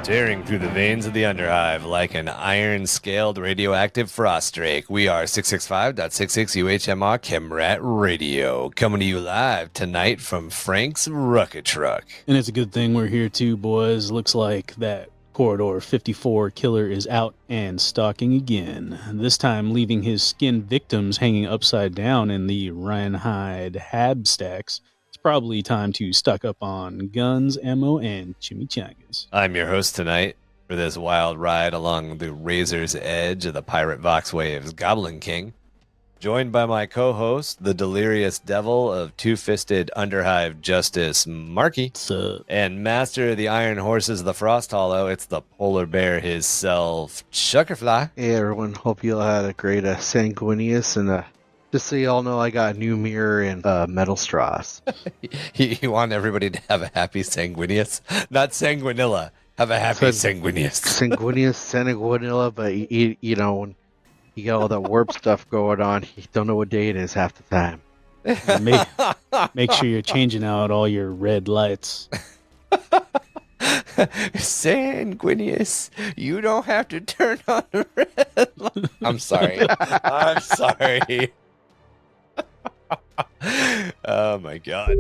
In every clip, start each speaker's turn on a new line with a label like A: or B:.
A: Tearing through the veins of the Underhive like an iron-scaled radioactive frost drake, we are 665.66 UHMR Chemrat Radio, coming to you live tonight from Frank's Rucket Truck.
B: And it's a good thing we're here too, boys. Looks like that Corridor 54 killer is out and stalking again, this time leaving his skinned victims hanging upside down in the Reinhide hab stacks. Probably time to stock up on guns, ammo, and chimichangas.
A: I'm your host tonight for this wild ride along the razor's edge of the Pirate Vox Waves, Goblin King, joined by my co-host, the delirious devil of two-fisted Underhive Justice, Marky.
B: What's up?
A: And master of the Iron Horses of the Frost Hollow, it's the polar bear himself, ChuckerFly.
C: Hey everyone, hope you all had a great Sanguinius, and just so you all know, I got a new mirror and metal straws.
A: You want everybody to have a happy Sanguinius? Not Sanguinilla. Have a happy Sanguinius.
C: Sanguinilla, but you know, when you got all that warp stuff going on, you don't know what day it is half the time.
B: Make sure you're changing out all your red lights.
A: Sanguinius, you don't have to turn on the red light. I'm sorry. I'm sorry. Oh my god.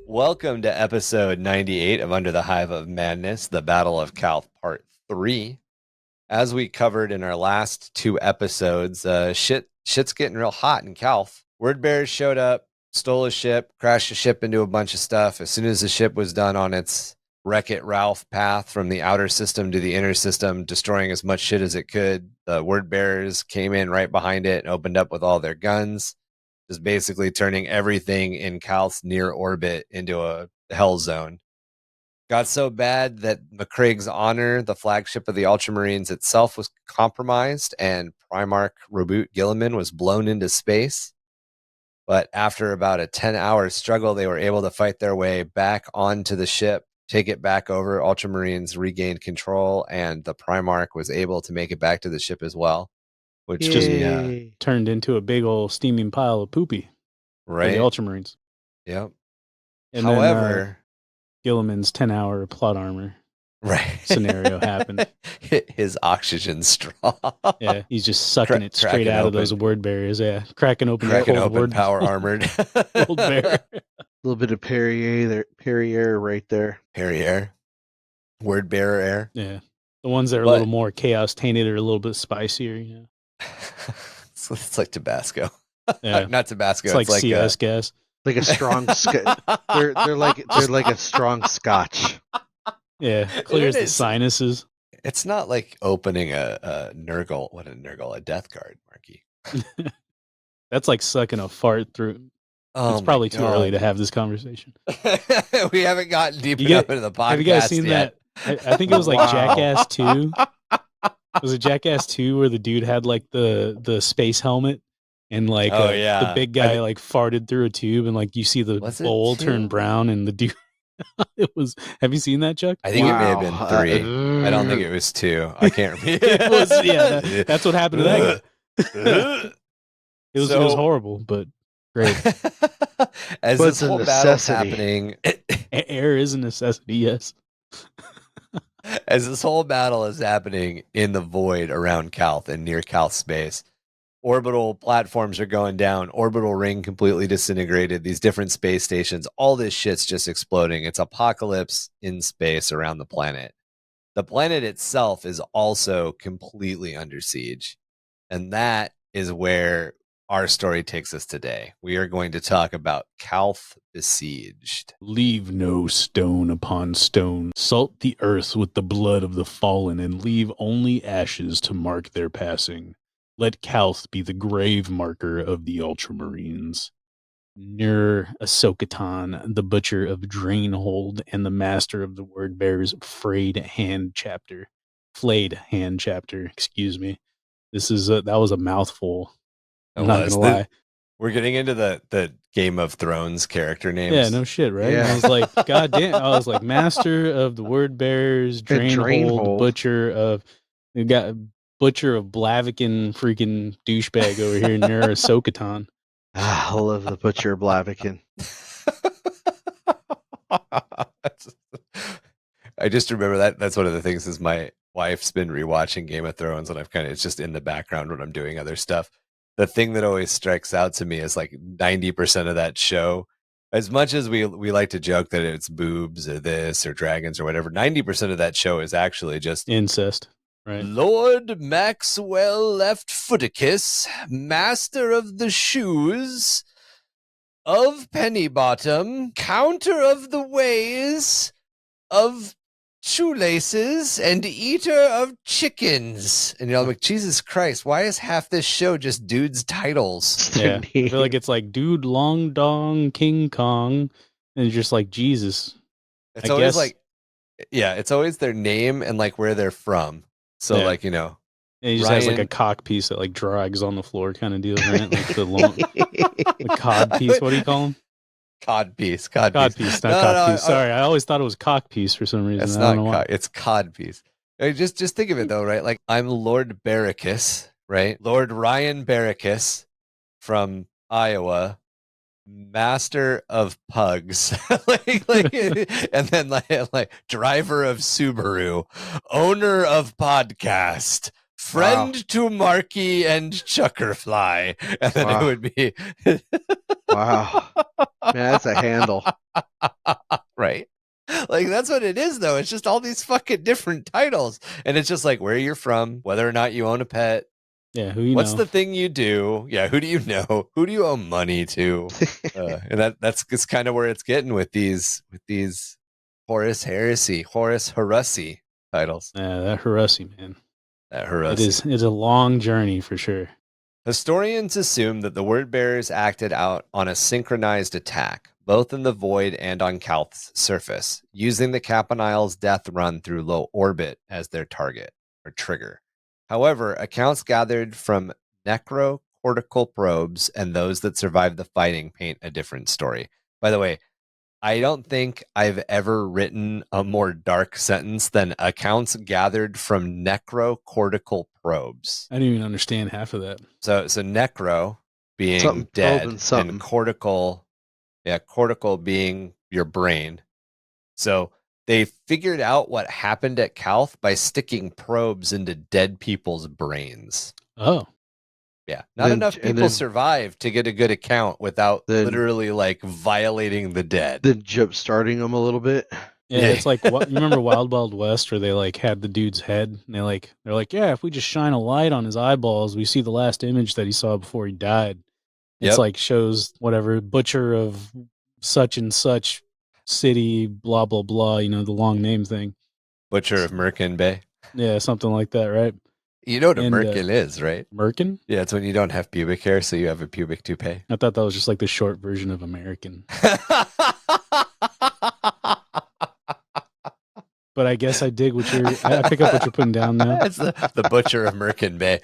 A: Welcome to episode 98 of Under the Hive of Madness, the Battle of Calth Part 3. As we covered in our last two episodes, shit's getting real hot in Calth. Word bears showed up, stole a ship, crashed the ship into a bunch of stuff. As soon as the ship was done on its Wreck-It Ralph path from the outer system to the inner system, destroying as much shit as it could, the word bearers came in right behind it and opened up with all their guns, just basically turning everything in Calth's near orbit into a hell zone. Got so bad that McCraig's Honor, the flagship of the Ultramarines itself, was compromised, and Primarch Reboot Gilliman was blown into space. But after about a 10-hour struggle, they were able to fight their way back onto the ship, take it back over. Ultramarines regained control, and the Primarch was able to make it back to the ship as well, which just
B: turned into a big old steaming pile of poopy.
A: Right,
B: for the Ultramarines.
A: Yep.
B: And
A: however,
B: then, Gilliman's 10-hour plot armor scenario happened.
A: His oxygen straw.
B: Yeah, he's just sucking it straight out of those word bearers. Yeah, cracking open
A: power armored
B: old bear.
C: A little bit of Perrier right there.
A: Perrier. Word bearer air.
B: Yeah. The ones that are a little more chaos tainted are a little bit spicier, you know.
A: It's like Tabasco.
B: Yeah.
A: Not Tabasco.
B: It's like CS gas.
C: Like a strong they're like a strong scotch.
B: Yeah, clears the sinuses.
A: It's not like opening a Nurgle. What a Nurgle, a death guard, Marky.
B: That's like sucking a fart through.
A: Oh,
B: it's probably too early to have this conversation.
A: We haven't gotten deep enough into the podcast.
B: Have you guys seen
A: yet.
B: that? I think it was like Jackass 2. Was it Jackass 2 where the dude had like the space helmet and like the big guy like farted through a tube and like you see the bowl turn brown and the dude. It was. Have you seen that, Chuck?
A: I think it may have been 3. I don't think it was 2. I can't remember.
B: It was. Yeah, that's what happened to that guy. It was horrible, but great.
A: As this whole battle's happening,
B: air is a necessity. Yes.
A: As this whole battle is happening in the void around Calth and near Calth space, orbital platforms are going down, orbital ring completely disintegrated, these different space stations, all this shit's just exploding. It's apocalypse in space around the planet. The planet itself is also completely under siege. And that is where our story takes us today. We are going to talk about Calth besieged.
B: Leave no stone upon stone. Salt the earth with the blood of the fallen and leave only ashes to mark their passing. Let Calth be the grave marker of the Ultramarines. Nur Ahsoka-Tan, the butcher of Drainhold and the master of the word bearers' flayed hand chapter. Excuse me. This is that was a mouthful. I'm not gonna lie.
A: We're getting into the Game of Thrones character names.
B: Yeah, no shit, right? Yeah. I was like, God damn! I was like, master of the word bearers, Drainhold, butcher of. We got. Butcher of Blaviken, freaking douchebag over here near Ahsoka-Tan.
C: I love the Butcher of Blaviken.
A: I just remember that's one of the things is my wife's been rewatching Game of Thrones, and it's just in the background when I'm doing other stuff. The thing that always strikes out to me is like 90% of that show, as much as we like to joke that it's boobs or this or dragons or whatever, 90% of that show is actually just
B: incest. Right.
A: Lord Maxwell Left Footicus, master of the shoes of Pennybottom, counter of the ways of shoelaces, and eater of chickens. And I'm like, Jesus Christ, why is half this show just dudes' titles?
B: Yeah. I feel like it's like Dude Long Dong King Kong, and it's just like Jesus.
A: It's always like, yeah, it's always their name and like where they're from. So like, you know,
B: and he just has like a cock piece that like drags on the floor kind of deal, right? Like the cod piece. What do you call them?
A: Cod piece,
B: not cod piece. Sorry, I always thought it was cock piece for some reason.
A: It's not cod, it's cod piece. I mean, just think of it though, right? Like I'm Lord Barracus, right? Lord Ryan Barracus from Iowa, master of pugs, and then like driver of Subaru, owner of podcast, friend to Marky and ChuckerFly, and then it would be
C: wow. Man, that's a handle.
A: Right? Like, that's what it is, though. It's just all these fucking different titles. And it's just like where you're from, whether or not you own a pet.
B: Yeah, who you
A: What's
B: know.
A: the thing you do? Yeah, who do you know? Who do you owe money to? And that's kind of where it's getting with these Horus Heresy titles.
B: Yeah, that heresy, man.
A: That heresy.
B: It's a long journey for sure.
A: Historians assume that the word bearers acted out on a synchronized attack, both in the void and on Calth's surface, using the Caponile's death run through low orbit as their target or trigger. However, accounts gathered from necrocortical probes and those that survived the fighting paint a different story. By the way, I don't think I've ever written a more dark sentence than accounts gathered from necrocortical probes.
B: I didn't even understand half of that.
A: So necro being
C: something
A: dead and cortical being your brain. So they figured out what happened at Calth by sticking probes into dead people's brains.
B: Oh.
A: Yeah, not enough people survived to get a good account without literally like violating the dead.
C: Then jump starting them a little bit.
B: Yeah, it's like you remember Wild Wild West where they like had the dude's head and they're like, yeah, if we just shine a light on his eyeballs, we see the last image that he saw before he died. It's like shows whatever butcher of such and such city, blah blah blah. You know, the long name thing.
A: Butcher of Merkin Bay.
B: Yeah, something like that, right?
A: You know what a merkin is, right?
B: Merkin?
A: Yeah, it's when you don't have pubic hair, so you have a pubic toupee.
B: I thought that was just like the short version of American. But I guess I dig what I pick up what you're putting down now.
A: It's the butcher of Merkin Bay.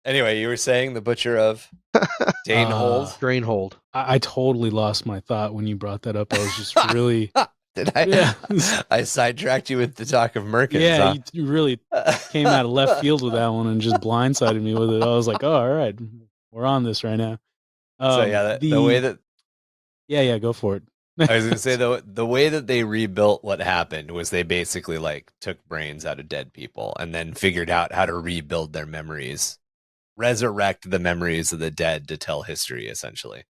A: Anyway, you were saying the butcher of
C: Drainhold.
B: I totally lost my thought when you brought that up. I was just really...
A: Did I?
B: Yeah.
A: I sidetracked you with the talk of Merkins.
B: Yeah, you really came out of left field with that one and just blindsided me with it. I was like, oh, all right, we're on this right now.
A: So yeah, the way that...
B: Yeah, go for it.
A: I was going to say, the way that they rebuilt what happened was they basically like took brains out of dead people and then figured out how to rebuild their memories, resurrect the memories of the dead to tell history, essentially.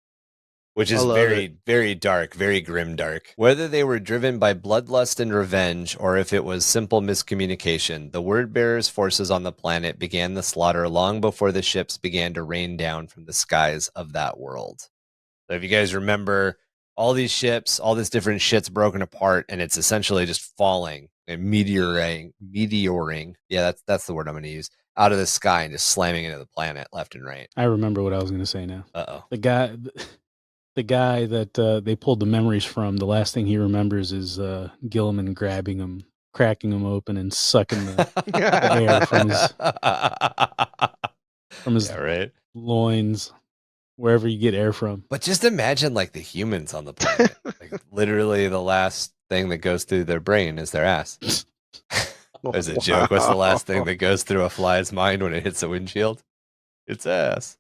A: Which is very, very dark, very grimdark. Whether they were driven by bloodlust and revenge, or if it was simple miscommunication, the word-bearers' forces on the planet began the slaughter long before the ships began to rain down from the skies of that world. So if you guys remember, all these ships, all this different shit's broken apart, and it's essentially just falling and meteoring. Yeah, that's the word I'm going to use. Out of the sky and just slamming into the planet left and right.
B: I remember what I was going to say now.
A: Uh-oh.
B: The guy that they pulled the memories from, the last thing he remembers is Gilliman grabbing him, cracking him open, and sucking the air from his loins, wherever you get air from.
A: But just imagine like the humans on the planet. Like literally the last thing that goes through their brain is their ass. As a joke, what's the last thing that goes through a fly's mind when it hits a windshield? It's ass.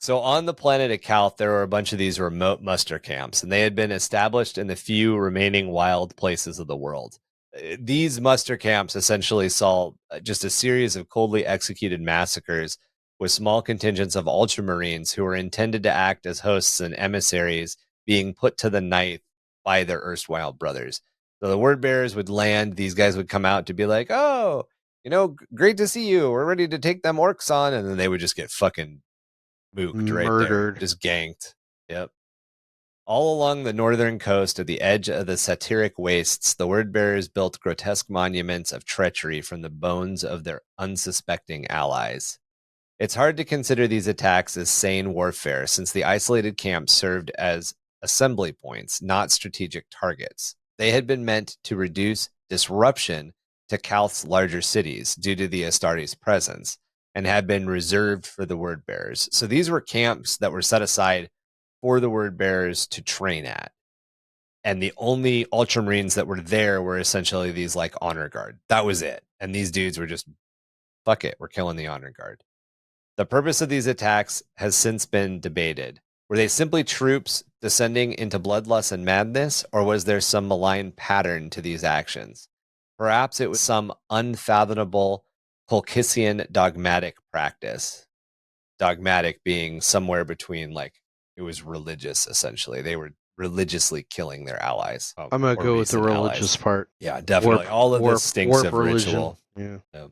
A: So on the planet of Calth, there were a bunch of these remote muster camps, and they had been established in the few remaining wild places of the world. These muster camps essentially saw just a series of coldly executed massacres with small contingents of Ultramarines who were intended to act as hosts and emissaries being put to the knife by their erstwhile brothers. So the word bearers would land, these guys would come out to be like, oh, great to see you. We're ready to take them orcs on. And then they would just get fucking mooked right there.
C: Murdered.
A: Just ganked. Yep. All along the northern coast at the edge of the satiric wastes, the word bearers built grotesque monuments of treachery from the bones of their unsuspecting allies. It's hard to consider these attacks as sane warfare, since the isolated camps served as assembly points, not strategic targets. They had been meant to reduce disruption to Calth's larger cities due to the Astartes' presence, and had been reserved for the word bearers. So these were camps that were set aside for the word bearers to train at. And the only Ultramarines that were there were essentially these like honor guard. That was it. And these dudes were just, fuck it, we're killing the honor guard. The purpose of these attacks has since been debated. Were they simply troops descending into bloodlust and madness, or was there some malign pattern to these actions? Perhaps it was some unfathomable Colchissian dogmatic practice. Dogmatic being somewhere between, like, it was religious, essentially. They were religiously killing their allies.
C: I'm going to go with the religious part.
A: Yeah, definitely. All of this stinks of
C: religion.
A: ritual.
C: Yeah.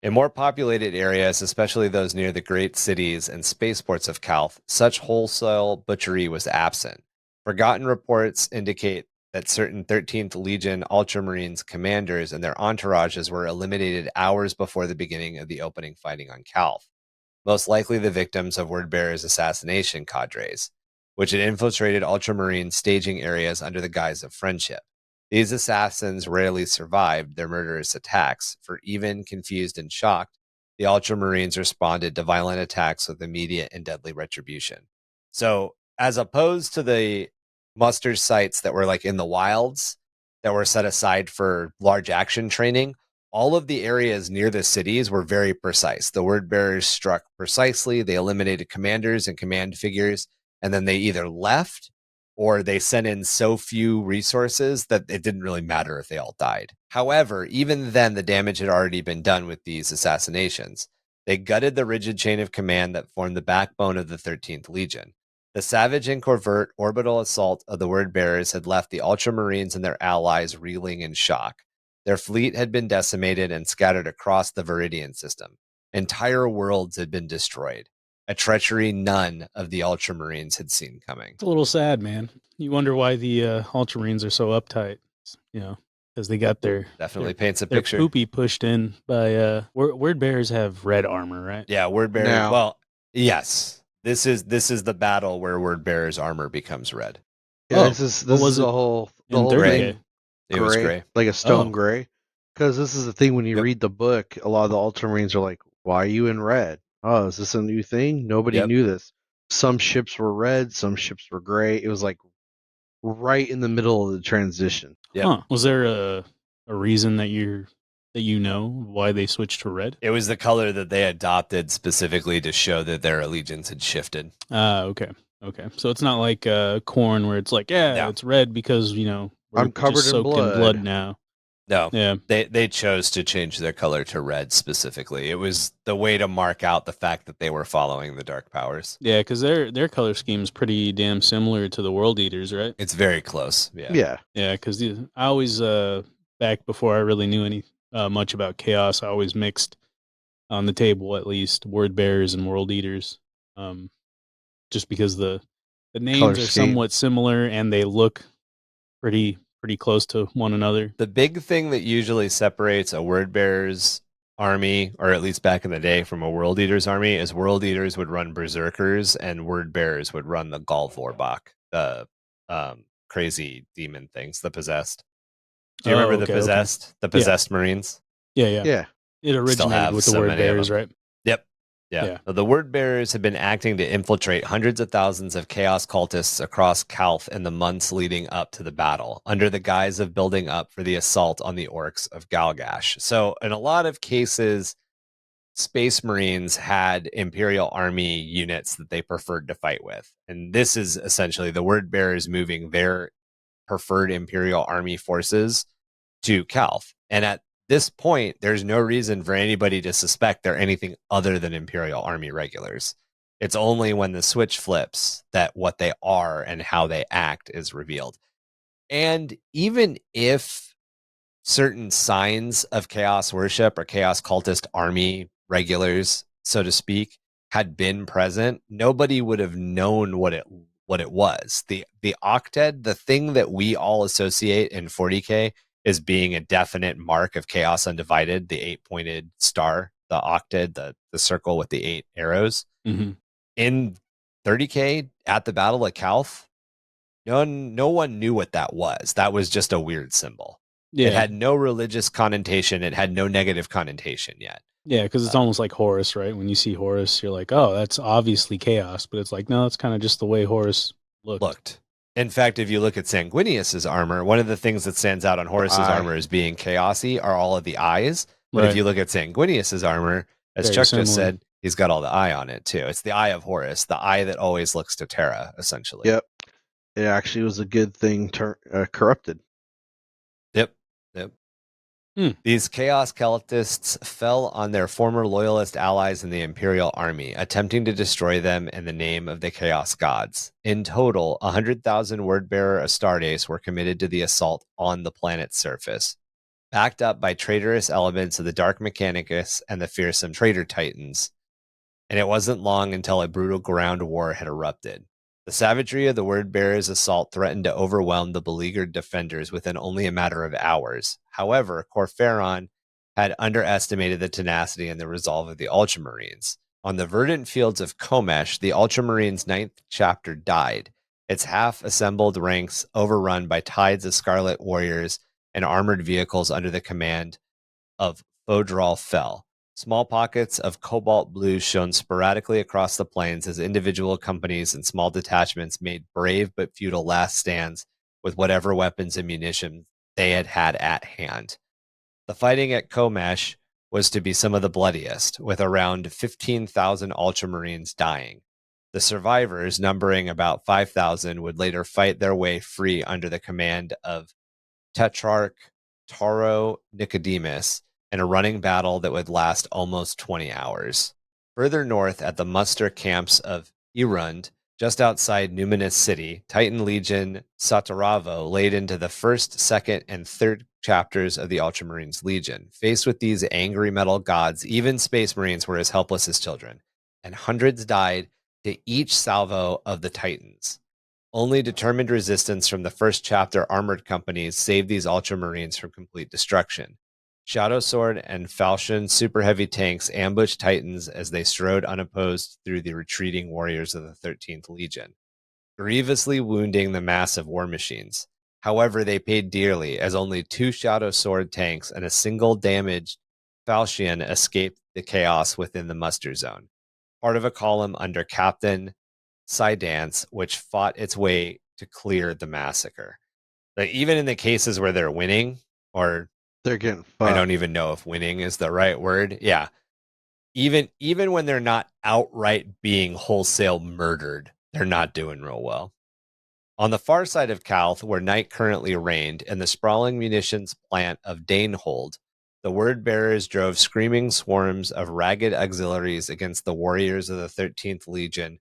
A: In more populated areas, especially those near the great cities and spaceports of Calth, such wholesale butchery was absent. Forgotten reports indicate that certain 13th Legion Ultramarines commanders and their entourages were eliminated hours before the beginning of the opening fighting on Calth, most likely the victims of Wordbearer's assassination cadres, which had infiltrated Ultramarine staging areas under the guise of friendship. These assassins rarely survived their murderous attacks, for even confused and shocked, the Ultramarines responded to violent attacks with immediate and deadly retribution. So, as opposed to the muster sites that were like in the wilds that were set aside for large action training, all of the areas near the cities were very precise. The word bearers struck precisely, they eliminated commanders and command figures, and then they either left or they sent in so few resources that it didn't really matter if they all died. However, even then, the damage had already been done with these assassinations. They gutted the rigid chain of command that formed the backbone of the 13th Legion. The savage and covert orbital assault of the word bearers had left the Ultramarines and their allies reeling in shock. Their fleet had been decimated and scattered across the Viridian system. Entire worlds had been destroyed. A treachery none of the Ultramarines had seen coming.
B: It's a little sad, man. You wonder why the Ultramarines are so uptight, because they got
A: definitely paints a
B: their
A: picture.
B: poopy pushed in by word bearers have red armor, right?
A: Yeah, word bearers.
C: Now,
A: well, yes. This is the battle where word bearers' armor becomes red.
C: Yeah, this is the whole
B: gray.
C: thing.
A: It was gray.
C: Like a stone gray. Because this is the thing, when you read the book, a lot of the Ultramarines are like, why are you in red? Oh, is this a new thing? Nobody knew this. Some ships were red, some ships were gray. It was like right in the middle of the transition.
A: Yep.
B: Huh. Was there a reason that you know why they switched to red?
A: It was the color that they adopted specifically to show that their allegiance had shifted.
B: Okay. So it's not like corn where it's like, it's red because, we're
C: I'm covered
B: just
C: in
B: soaked in blood now.
A: No.
B: Yeah.
A: They chose to change their color to red specifically. It was the way to mark out the fact that they were following the dark powers.
B: Yeah, because their color scheme is pretty damn similar to the World Eaters, right?
A: It's very close. Yeah.
B: Yeah, because I always, back before I really knew much about Chaos, I always mixed on the table at least Word Bearers and World Eaters, just because the names are somewhat similar and they look pretty close to one another.
A: The big thing that usually separates a word bearer's army, or at least back in the day, from a world eater's army is world eaters would run berserkers and word bearers would run the Galvorbach, the crazy demon things, the possessed. Do you remember the possessed? The possessed Marines?
B: Yeah. It originated with the word bearers, right?
A: Yep. Yeah. So the word bearers had been acting to infiltrate hundreds of thousands of chaos cultists across Calth in the months leading up to the battle, under the guise of building up for the assault on the orcs of Galgash. So in a lot of cases, Space Marines had Imperial Army units that they preferred to fight with. And this is essentially the word bearers moving their preferred Imperial Army forces to Calth. And at this point, there's no reason for anybody to suspect they're anything other than Imperial Army regulars. It's only when the switch flips that what they are and how they act is revealed. And even if certain signs of chaos worship or chaos cultist army regulars, so to speak, had been present, nobody would have known what it was. The octet, the thing that we all associate in 40k as being a definite mark of Chaos Undivided, the 8-pointed star, the octet, the circle with the 8 arrows.
B: Mm-hmm.
A: In 30k at the Battle of Calth, no one knew what that was. That was just a weird symbol. Yeah. It had no religious connotation. It had no negative connotation yet.
B: Yeah, because it's almost like Horus, right? When you see Horus, you're like, oh, that's obviously chaos. But it's like, no, it's kind of just the way Horus looked.
A: In fact, if you look at Sanguinius's armor, one of the things that stands out on Horus's armor as being chaosy are all of the eyes. But if you look at Sanguinius's armor, as Chuck just said, he's got all the eye on it too. It's the eye of Horus, the eye that always looks to Terra, essentially.
C: Yep. It actually was a good thing corrupted.
A: Yep. These Chaos Cultists fell on their former loyalist allies in the Imperial Army, attempting to destroy them in the name of the Chaos Gods. In total, 100,000 Wordbearer Astartes were committed to the assault on the planet's surface, backed up by traitorous elements of the Dark Mechanicus and the fearsome Traitor Titans. And it wasn't long until a brutal ground war had erupted. The savagery of the Wordbearers' assault threatened to overwhelm the beleaguered defenders within only a matter of hours. However, Corferon had underestimated the tenacity and the resolve of the Ultramarines. On the verdant fields of Komesh, the Ultramarines' 9th chapter died, its half-assembled ranks overrun by tides of scarlet warriors and armored vehicles under the command of Fodral fell. Small pockets of cobalt blue shone sporadically across the plains as individual companies and small detachments made brave but futile last stands with whatever weapons and munitions they had at hand. The fighting at Komesh was to be some of the bloodiest, with around 15,000 Ultramarines dying. The survivors, numbering about 5,000, would later fight their way free under the command of Tetrarch Taro Nicodemus, in a running battle that would last almost 20 hours. Further north at the muster camps of Irund, just outside Numinous City, Titan Legion Sataravo laid into the 1st, 2nd, and 3rd chapters of the Ultramarines Legion. Faced with these angry metal gods, even Space Marines were as helpless as children, and hundreds died to each salvo of the Titans. Only determined resistance from the 1st chapter armored companies saved these Ultramarines from complete destruction. Shadow Sword and Falchion super heavy tanks ambushed Titans as they strode unopposed through the retreating warriors of the 13th Legion, grievously wounding the massive war machines. However, they paid dearly as only 2 Shadow Sword tanks and a single damaged Falchion escaped the chaos within the muster zone, part of a column under Captain Sidance, which fought its way to clear the massacre. Like, even in the cases where they're winning, or
C: they're getting fucked.
A: I don't even know if winning is the right word. Yeah. Even when they're not outright being wholesale murdered, they're not doing real well. On the far side of Calth, where night currently reigned, in the sprawling munitions plant of Danehold, the word bearers drove screaming swarms of ragged auxiliaries against the warriors of the 13th Legion,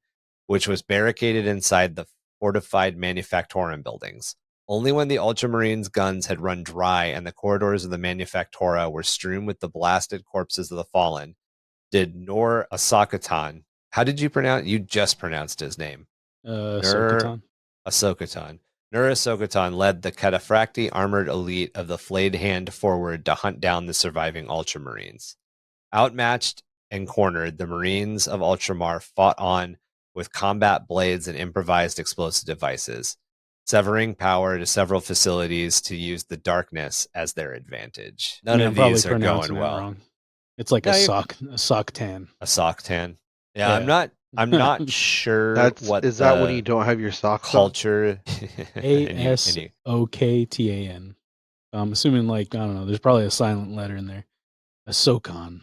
A: which was barricaded inside the fortified Manufactorum buildings. Only when the Ultramarines' guns had run dry and the corridors of the Manufactora were strewn with the blasted corpses of the fallen, did Nur Asokatan. How did you pronounce? You just pronounced his name.
B: Ahsoka-Tan.
A: Ahsoka-Tan. Nur Asokatan led the Cataphracti armored elite of the flayed hand forward to hunt down the surviving Ultramarines. Outmatched and cornered, the Marines of Ultramar fought on with combat blades and improvised explosive devices, severing power to several facilities to use the darkness as their advantage. None of these are going well.
B: Wrong. It's like a sock-tan.
A: A sock-tan. Yeah, I'm not sure what
C: is that when you don't have your socks
A: culture.
B: Asoktan. I'm assuming, like, I don't know, there's probably a silent letter in there. Ahsokan.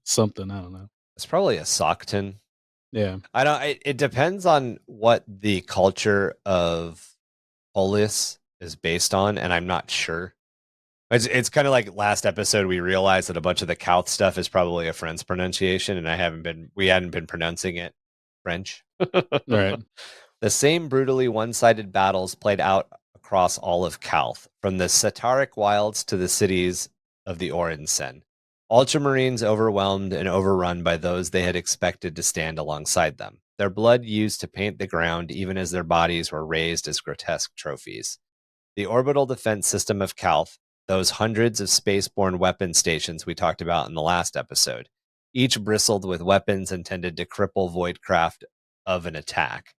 B: Something, I don't know.
A: It's probably a Sockton.
B: Yeah.
A: I don't. It depends on what the culture of Polis is based on, and I'm not sure. It's kind of like last episode we realized that a bunch of the Calth stuff is probably a French pronunciation, and we hadn't been pronouncing it French.
B: Right.
A: The same brutally one-sided battles played out across all of Calth, from the Sataric wilds to the cities of the Orensen. Ultramarines overwhelmed and overrun by those they had expected to stand alongside them, their blood used to paint the ground even as their bodies were raised as grotesque trophies. The orbital defense system of Calth, those hundreds of spaceborne weapon stations we talked about in the last episode, each bristled with weapons intended to cripple Voidcraft of an attack,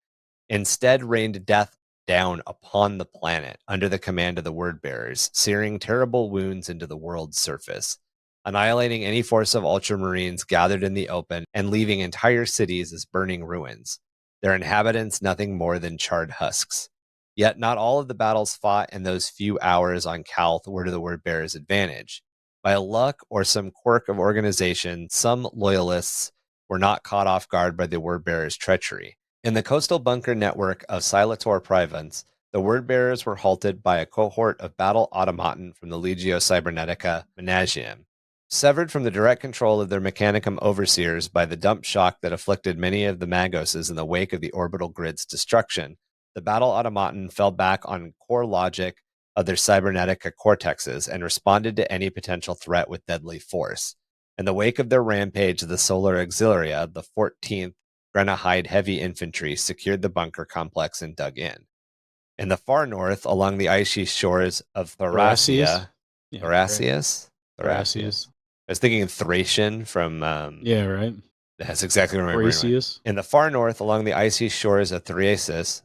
A: instead rained death down upon the planet under the command of the Wordbearers, searing terrible wounds into the world's surface, annihilating any force of Ultramarines gathered in the open and leaving entire cities as burning ruins, their inhabitants nothing more than charred husks. Yet not all of the battles fought in those few hours on Calth were to the Wordbearers' advantage. By luck or some quirk of organization, some loyalists were not caught off guard by the Wordbearers' treachery. In the coastal bunker network of Silator Province, the Wordbearers were halted by a cohort of battle automaton from the Legio Cybernetica Menagium. Severed from the direct control of their Mechanicum overseers by the dump shock that afflicted many of the Magoses in the wake of the orbital grid's destruction, the battle automaton fell back on core logic of their Cybernetica cortexes and responded to any potential threat with deadly force. In the wake of their rampage, the Solar Auxilia, the 14th Grenahide Heavy Infantry, secured the bunker complex and dug in. In the far north, along the icy shores of Thracia... Thracias?
B: Thracias.
A: I was thinking Thracian from...
B: yeah, right.
A: That's exactly what I remember.
B: Thracias.
A: In the far north, along the icy shores of Thracias,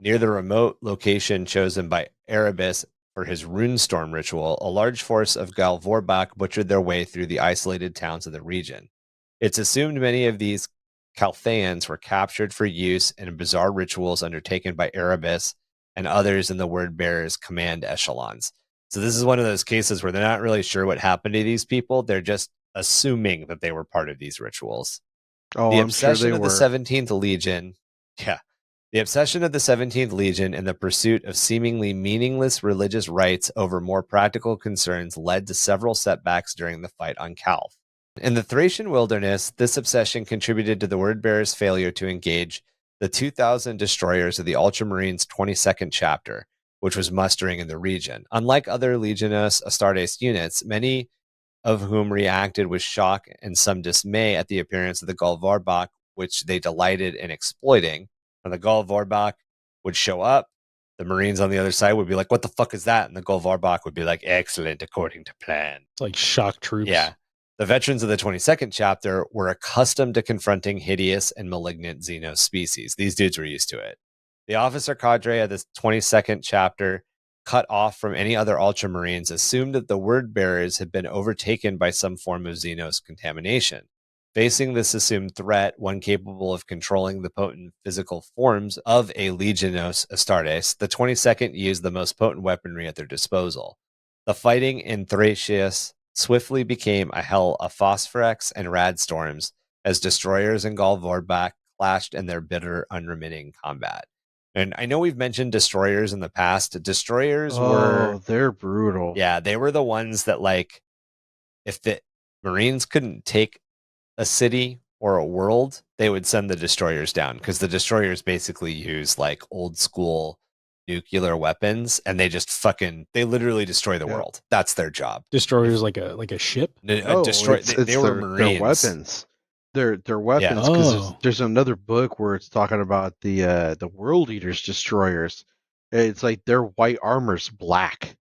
A: near the remote location chosen by Erebus for his runestorm ritual, a large force of Galvorbak butchered their way through the isolated towns of the region. It's assumed many of these Caltheans were captured for use in bizarre rituals undertaken by Erebus and others in the Wordbearers' command echelons. So this is one of those cases where they're not really sure what happened to these people. They're just assuming that they were part of these rituals.
C: Oh,
A: The
C: I'm sure
A: obsession
C: they
A: of
C: were.
A: the 17th Legion, the obsession of the 17th Legion in the pursuit of seemingly meaningless religious rites over more practical concerns led to several setbacks during the fight on Calth. In the Thracian wilderness, this obsession contributed to the Wordbearers' failure to engage the 2,000 destroyers of the Ultramarines' 22nd chapter, which was mustering in the region. Unlike other Legiones Astartes units, many of whom reacted with shock and some dismay at the appearance of the Galvorbak, which they delighted in exploiting. And the Galvorbak would show up, the Marines on the other side would be like, what the fuck is that? And the Galvorbak would be like, excellent, according to plan.
B: It's like shock troops.
A: Yeah. The veterans of the 22nd chapter were accustomed to confronting hideous and malignant Xenos species. These dudes were used to it. The officer cadre of the 22nd chapter, cut off from any other Ultramarines, assumed that the Wordbearers had been overtaken by some form of Xenos contamination. Facing this assumed threat, one capable of controlling the potent physical forms of a Legionos Astartes, the 22nd used the most potent weaponry at their disposal. The fighting in Thracias swiftly became a hell of phosphorex and radstorms as destroyers and Galvorbak clashed in their bitter, unremitting combat. And I know we've mentioned destroyers in the past. Destroyers were...
C: they're brutal.
A: Yeah, they were the ones that, like, if the Marines couldn't take a city or a world, they would send the destroyers down, because the destroyers basically use, like, old school nuclear weapons, and they just they literally destroy the world. That's their job.
B: Destroyers like a ship?
A: They were Marines.
C: Their weapons, because there's another book where it's talking about the World Eaters destroyers. It's like their white armor's black,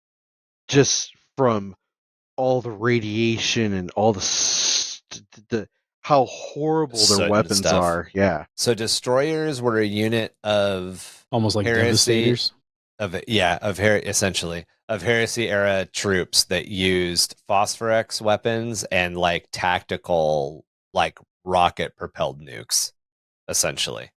C: just from all the radiation and all the how horrible their weapons are. Yeah.
A: So destroyers were a unit of
B: almost like Devastators.
A: Essentially of Heresy era troops that used phosphorex weapons and like tactical, like rocket propelled nukes, essentially.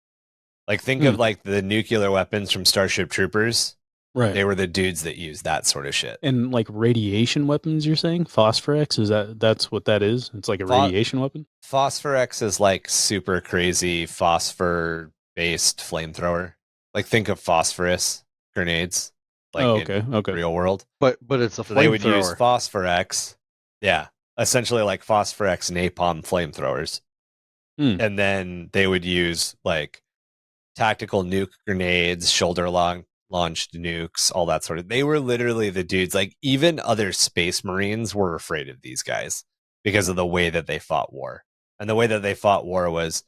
A: Like think of like the nuclear weapons from Starship Troopers.
B: Right.
A: They were the dudes that used that sort of shit.
B: And like radiation weapons, you're saying? Phosphorex, that's what that is? It's like a radiation weapon?
A: Phosphorex is like super crazy phosphor-based flamethrower. Like think of phosphorus grenades, like in real world.
C: But it's a
A: so they would
C: flamethrower.
A: use Phosphorex. Yeah, essentially like Phosphorex napalm flamethrowers. And then they would use like tactical nuke grenades, shoulder launched nukes, all that sort of. They were literally the dudes. Like even other space marines were afraid of these guys because of the way that they fought war. And the way that they fought war was,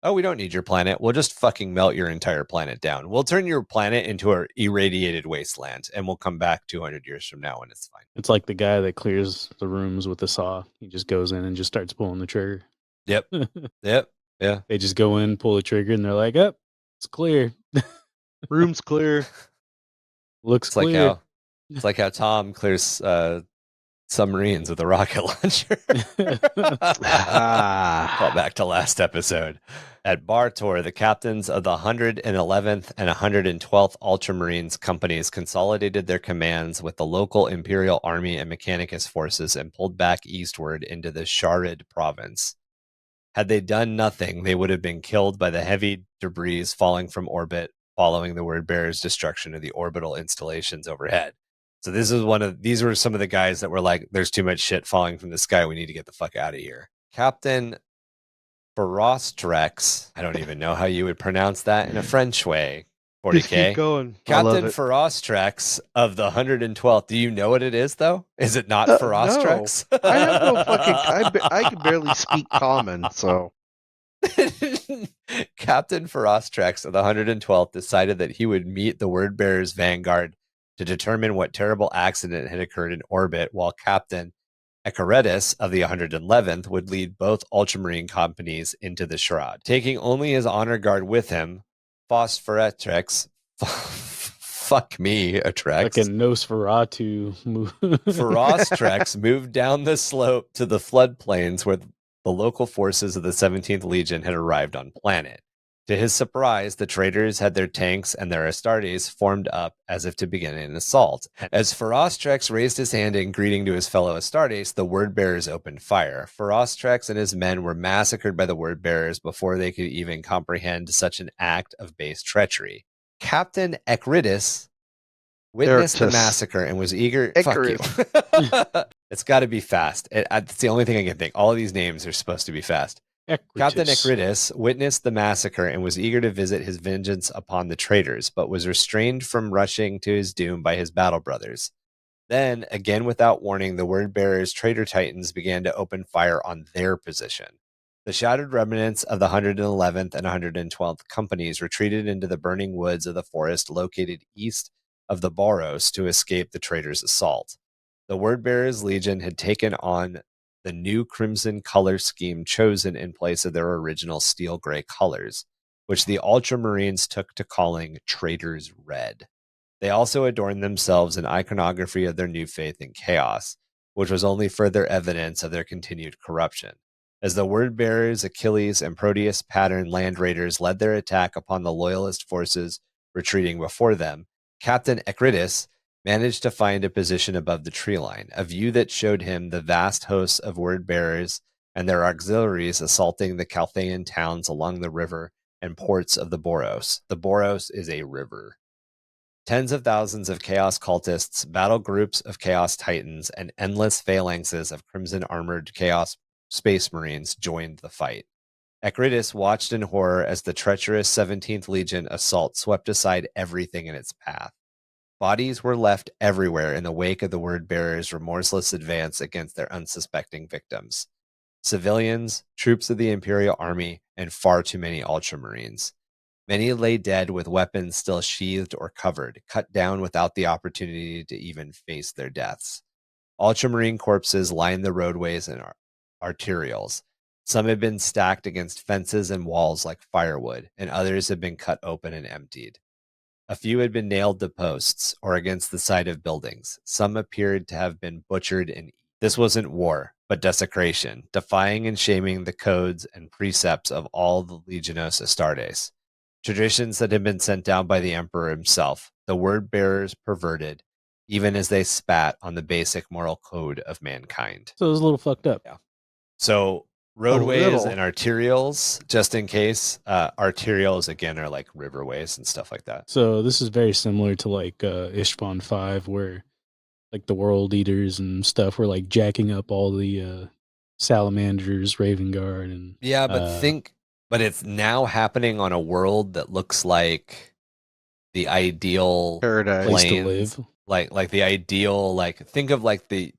A: oh, we don't need your planet. We'll just fucking melt your entire planet down. We'll turn your planet into an irradiated wasteland, and we'll come back 200 years from now and it's fine.
B: It's like the guy that clears the rooms with a saw. He just goes in and just starts pulling the trigger.
A: Yep. Yep. Yeah.
B: They just go in, pull the trigger, and they're like, "Up, it's clear.
C: Room's clear.
B: Looks
A: it's
B: clear."
A: It's like how Tom clears submarines with a rocket launcher. Call back to last episode. At Bartor, the captains of the 111th and 112th Ultramarines companies consolidated their commands with the local Imperial Army and Mechanicus forces and pulled back eastward into the Sharid province. Had they done nothing, they would have been killed by the heavy debris falling from orbit following the word bearer's destruction of the orbital installations overhead. So these were some of the guys that were like, there's too much shit falling from the sky. We need to get the fuck out of here. Captain Ferostrex, I don't even know how you would pronounce that in a French way. 40K.
C: Just keep going.
A: Captain Ferostrex of the 112th. Do you know what it is, though? Is it not Ferostrex?
C: No. I have no fucking... I can barely speak common, so...
A: Captain Ferostrex of the 112th decided that he would meet the word bearer's vanguard to determine what terrible accident had occurred in orbit, while Captain Echaretus of the 111th would lead both Ultramarine companies into the shroud. Taking only his honor guard with him, Phosphoretrex, fuck me, Atrex.
B: Like a Nosferatu move.
A: Ferostrex moved down the slope to the floodplains where the local forces of the 17th Legion had arrived on planet. To his surprise, the traitors had their tanks and their Astartes formed up as if to begin an assault. As Ferostrex raised his hand in greeting to his fellow Astartes, the word-bearers opened fire. Ferostrex and his men were massacred by the word-bearers before they could even comprehend such an act of base treachery. Captain Echritis witnessed the massacre and was eager... Fuck you. It's got to be fast. It's the only thing I can think. All of these names are supposed to be fast. Captain Echritis witnessed the massacre and was eager to visit his vengeance upon the traitors, but was restrained from rushing to his doom by his battle brothers. Then, again without warning, the word-bearers' traitor titans began to open fire on their position. The shattered remnants of the 111th and 112th companies retreated into the burning woods of the forest located east of the Boros to escape the traitors' assault. The word-bearers' legion had taken on the new crimson color scheme chosen in place of their original steel gray colors, which the Ultramarines took to calling Traitors Red. They also adorned themselves in iconography of their new faith in chaos, which was only further evidence of their continued corruption. As the word-bearers Achilles and Proteus pattern land raiders led their attack upon the loyalist forces retreating before them, Captain Echritis managed to find a position above the tree line, a view that showed him the vast hosts of word-bearers and their auxiliaries assaulting the Calthaean towns along the river and ports of the Boros. The Boros is a river. Tens of thousands of Chaos cultists, battle groups of Chaos Titans, and endless phalanxes of crimson-armored Chaos Space Marines joined the fight. Echritis watched in horror as the treacherous 17th Legion assault swept aside everything in its path. Bodies were left everywhere in the wake of the word-bearers' remorseless advance against their unsuspecting victims. Civilians, troops of the Imperial Army, and far too many Ultramarines. Many lay dead with weapons still sheathed or covered, cut down without the opportunity to even face their deaths. Ultramarine corpses lined the roadways and arterials. Some had been stacked against fences and walls like firewood, and others had been cut open and emptied. A few had been nailed to posts or against the side of buildings. Some appeared to have been butchered and eaten. This wasn't war, but desecration, defying and shaming the codes and precepts of all the Legionos Astartes. Traditions that had been sent down by the Emperor himself, the word bearers perverted, even as they spat on the basic moral code of mankind.
B: So it was a little fucked up.
A: Yeah. So roadways and arterials, just in case. Arterials, again, are like riverways and stuff like that.
B: So this is very similar to like Ishvan 5, where like the World Eaters and stuff were like jacking up all the Salamanders, Raven Guard, and
A: yeah, but it's now happening on a world that looks like the ideal
C: paradise
B: place to live.
A: Like the ideal, like think of like the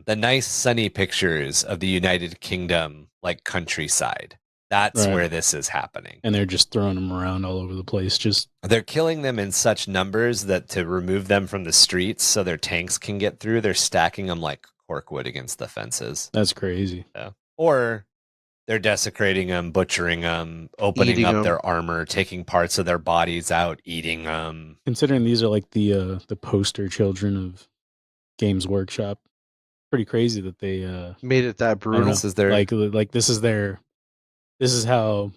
A: nice sunny pictures of the United Kingdom, like countryside. That's where this is happening.
B: And they're just throwing them around all over the place.
A: They're killing them in such numbers that to remove them from the streets so their tanks can get through, they're stacking them like corkwood against the fences.
B: That's crazy.
A: Yeah. Or they're desecrating them, butchering them, opening up their armor, taking parts of their bodies out, eating them.
B: Considering these are like the poster children of Games Workshop, pretty crazy that they
C: made it that brutal.
B: This is their like this is how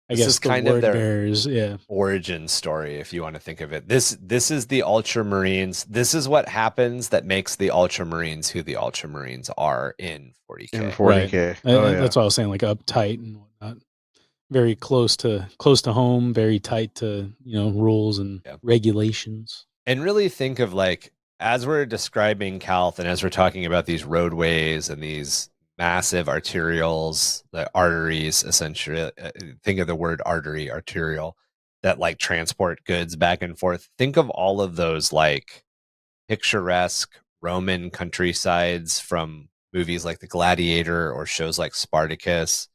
B: I guess
A: is
B: the
A: kind
B: word
A: of their
B: bearers,
A: origin story, if you want to think of it. This is the Ultramarines. This is what happens that makes the Ultramarines who the Ultramarines are in 40k.
C: In 40k,
B: right. That's what I was saying, like uptight and whatnot. Very close to home, very tight to rules and regulations.
A: And really think of like as we're describing Calth and as we're talking about these roadways and these massive arterials, the arteries, essentially. Think of the word artery, arterial, that like transport goods back and forth. Think of all of those like picturesque Roman countrysides from movies like The Gladiator or shows like Spartacus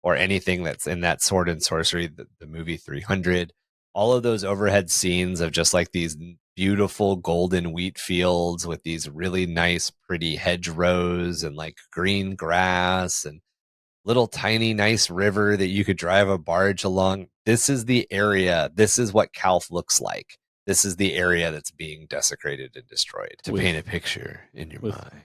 A: or anything that's in that Sword and Sorcery, the movie 300. All of those overhead scenes of just like these beautiful golden wheat fields with these really nice, pretty hedgerows and like green grass and little tiny, nice river that you could drive a barge along. This is the area. This is what Calth looks like. This is the area that's being desecrated and destroyed. To paint a picture in your mind.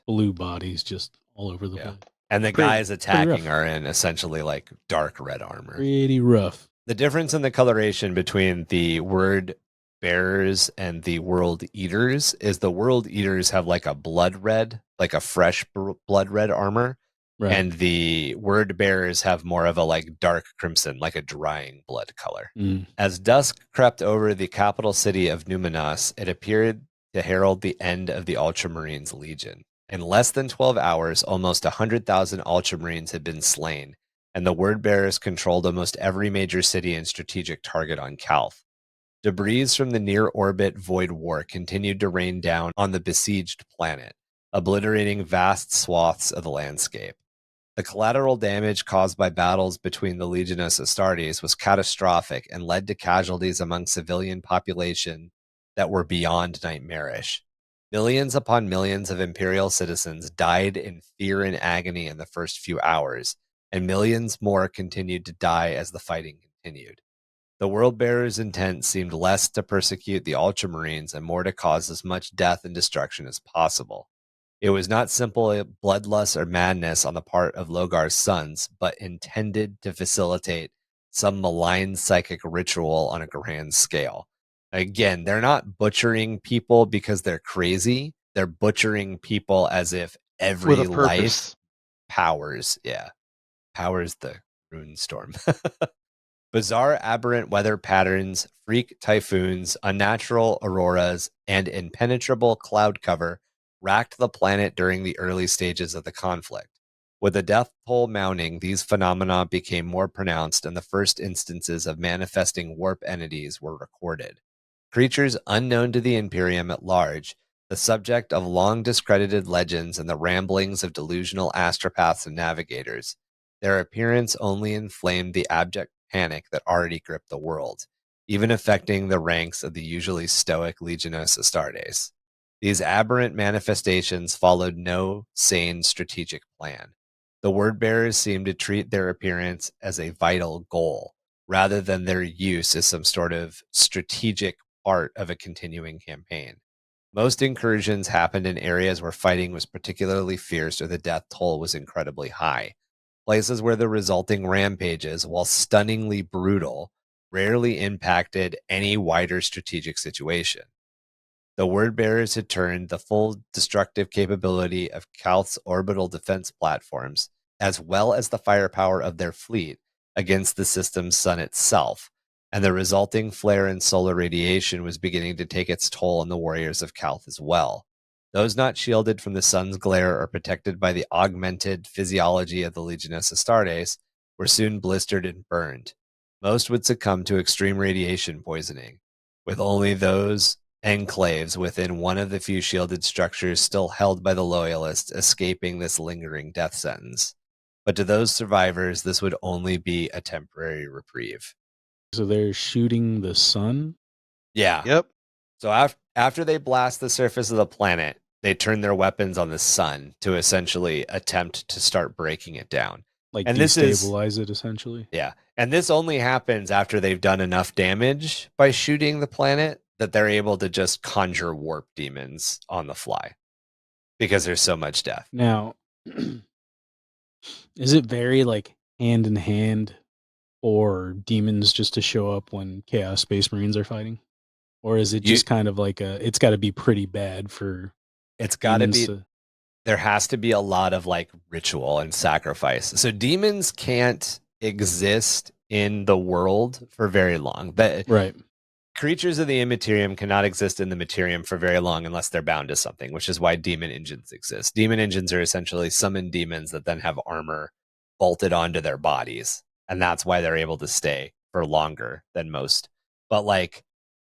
B: Blue bodies just all over the place.
A: And the guys attacking are in essentially like dark red armor.
B: Pretty rough.
A: The difference in the coloration between the word bearers and the world eaters is the world eaters have like a blood red, like a fresh blood red armor. Right. And the word bearers have more of a like dark crimson, like a drying blood color. As dusk crept over the capital city of Numinos, it appeared to herald the end of the Ultramarines Legion. In less than 12 hours, almost 100,000 Ultramarines had been slain, and the word bearers controlled almost every major city and strategic target on Calth. Debris from the near-orbit Void War continued to rain down on the besieged planet, obliterating vast swaths of the landscape. The collateral damage caused by battles between the Legiones Astartes was catastrophic and led to casualties among civilian population that were beyond nightmarish. Millions upon millions of Imperial citizens died in fear and agony in the first few hours, and millions more continued to die as the fighting continued. The World Bearers' intent seemed less to persecute the Ultramarines and more to cause as much death and destruction as possible. It was not simple bloodlust or madness on the part of Logar's sons, but intended to facilitate some malign psychic ritual on a grand scale. Again, they're not butchering people because they're crazy. They're butchering people as if every life powers the rune storm. Bizarre aberrant weather patterns, freak typhoons, unnatural auroras, and impenetrable cloud cover racked the planet during the early stages of the conflict. With the death toll mounting, these phenomena became more pronounced, and the first instances of manifesting warp entities were recorded. Creatures unknown to the Imperium at large, the subject of long discredited legends and the ramblings of delusional astropaths and navigators, their appearance only inflamed the abject panic that already gripped the world, even affecting the ranks of the usually stoic Legiones Astartes. These aberrant manifestations followed no sane strategic plan. The word-bearers seemed to treat their appearance as a vital goal, rather than their use as some sort of strategic part of a continuing campaign. Most incursions happened in areas where fighting was particularly fierce or the death toll was incredibly high. Places where the resulting rampages, while stunningly brutal, rarely impacted any wider strategic situation. The word bearers had turned the full destructive capability of Calth's orbital defense platforms, as well as the firepower of their fleet, against the system's sun itself, and the resulting flare in solar radiation was beginning to take its toll on the warriors of Calth as well. Those not shielded from the sun's glare or protected by the augmented physiology of the Legiones Astartes were soon blistered and burned. Most would succumb to extreme radiation poisoning, with only those enclaves within one of the few shielded structures still held by the loyalists escaping this lingering death sentence. But to those survivors, this would only be a temporary reprieve.
B: So they're shooting the sun?
A: Yeah.
C: Yep.
A: So after they blast the surface of the planet, they turn their weapons on the sun to essentially attempt to start breaking it down.
B: Like
A: And
B: destabilize it, essentially?
A: Yeah. And this only happens after they've done enough damage by shooting the planet that they're able to just conjure warp demons on the fly because there's so much death.
B: Now, is it very like hand in hand for demons just to show up when Chaos Space Marines are fighting? Or is it just kind of like it's got to be pretty bad for
A: it's got to be there has to be a lot of like ritual and sacrifice. So demons can't exist in the world for very long.
B: Right.
A: Creatures of the Immaterium cannot exist in the Materium for very long unless they're bound to something, which is why demon engines exist. Demon engines are essentially summoned demons that then have armor bolted onto their bodies, and that's why they're able to stay for longer than most. But like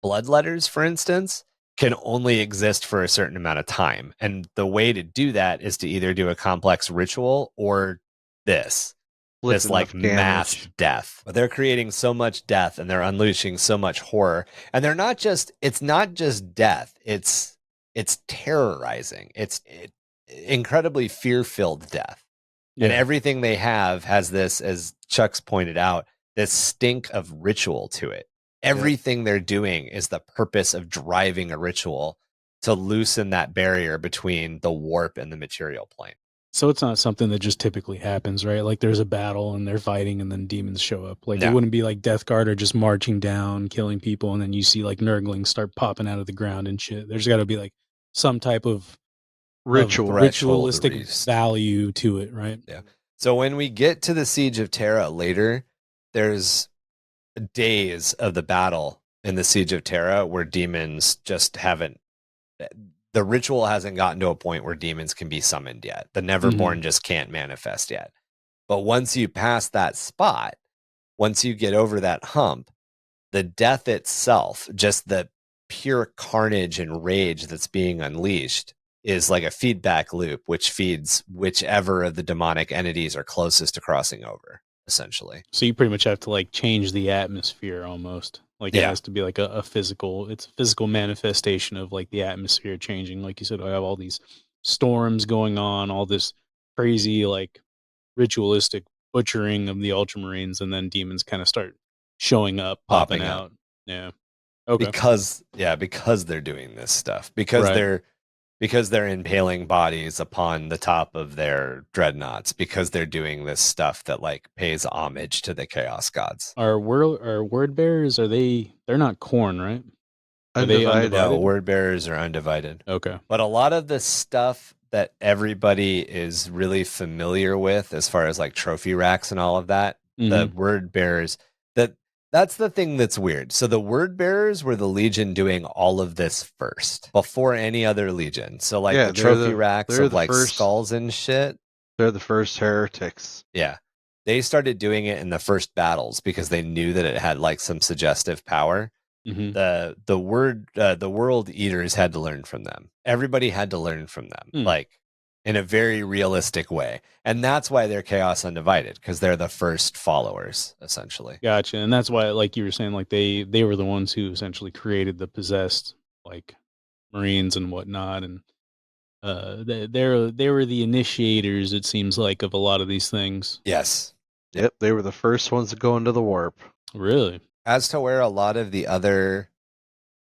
A: bloodletters, for instance, can only exist for a certain amount of time, and the way to do that is to either do a complex ritual or this like mass death. But they're creating so much death and they're unleashing so much horror. And it's not just death. It's terrorizing. It's incredibly fear-filled death. Yeah. And everything they have has this, as Chuck's pointed out, this stink of ritual to it. Everything they're doing is the purpose of driving a ritual to loosen that barrier between the warp and the material plane.
B: So it's not something that just typically happens, right? Like there's a battle and they're fighting and then demons show up. Like it wouldn't be like Death Guard are just marching down, killing people, and then you see like Nurglings start popping out of the ground and shit. There's got to be like some type of ritualistic value to it, right?
A: Yeah. So when we get to the Siege of Terra later, there's days of the battle in the Siege of Terra where demons just haven't... The ritual hasn't gotten to a point where demons can be summoned yet. The Neverborn just can't manifest yet. But once you pass that spot, once you get over that hump, the death itself, just the pure carnage and rage that's being unleashed, is like a feedback loop, which feeds whichever of the demonic entities are closest to crossing over, essentially.
B: So you pretty much have to like change the atmosphere almost. Like it has to be like a physical manifestation of like the atmosphere changing. Like you said, I have all these storms going on, all this crazy like ritualistic butchering of the Ultramarines, and then demons kind of start showing up, popping out. Yeah. Okay.
A: Because they're doing this stuff. Because they're impaling bodies upon the top of their dreadnoughts, because they're doing this stuff that like pays homage to the chaos gods.
B: Are word bearers, they're not Khorne, right?
C: Undivided.
A: No, word bearers are undivided.
B: Okay.
A: But a lot of the stuff that everybody is really familiar with as far as like trophy racks and all of that, the word bearers, that's the thing that's weird. So the word bearers were the Legion doing all of this first, before any other Legion. So like the trophy racks of like skulls and shit.
C: They're the first heretics.
A: Yeah. They started doing it in the first battles because they knew that it had like some suggestive power. The world eaters had to learn from them. Everybody had to learn from them. Like in a very realistic way. And that's why they're Chaos Undivided, because they're the first followers, essentially.
B: Gotcha. And that's why, like you were saying, like they were the ones who essentially created the possessed, like Marines and whatnot. And they were the initiators, it seems like, of a lot of these things.
A: Yes.
C: Yep, they were the first ones to go into the warp.
B: Really?
A: As to where a lot of the other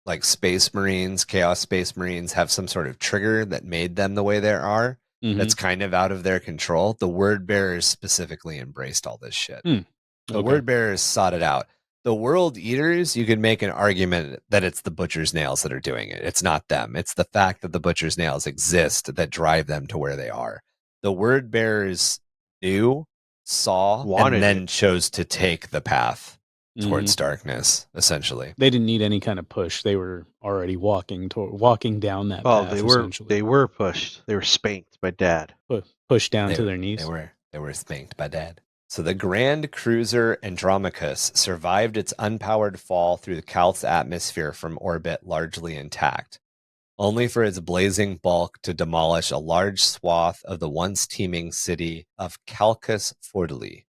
A: like Space Marines, Chaos Space Marines have some sort of trigger that made them the way they are, that's kind of out of their control. The word bearers specifically embraced all this shit. The word bearers sought it out. The World Eaters, you could make an argument that it's the Butcher's Nails that are doing it. It's not them. It's the fact that the Butcher's Nails exist that drive them to where they are. The Word Bearers knew, saw, and then chose to take the path towards darkness, essentially.
B: They didn't need any kind of push. They were already walking down that path.
C: They were pushed. They were spanked by Dad.
B: Pushed down to their knees.
A: They were spanked by Dad. So the Grand Cruiser Andromachus survived its unpowered fall through the Calth's atmosphere from orbit largely intact, only for its blazing bulk to demolish a large swath of the once teeming city of Calcus Fordeli,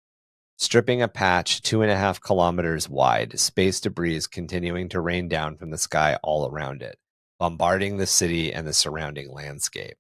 A: stripping a patch 2.5 kilometers wide, space debris continuing to rain down from the sky all around it, bombarding the city and the surrounding landscape.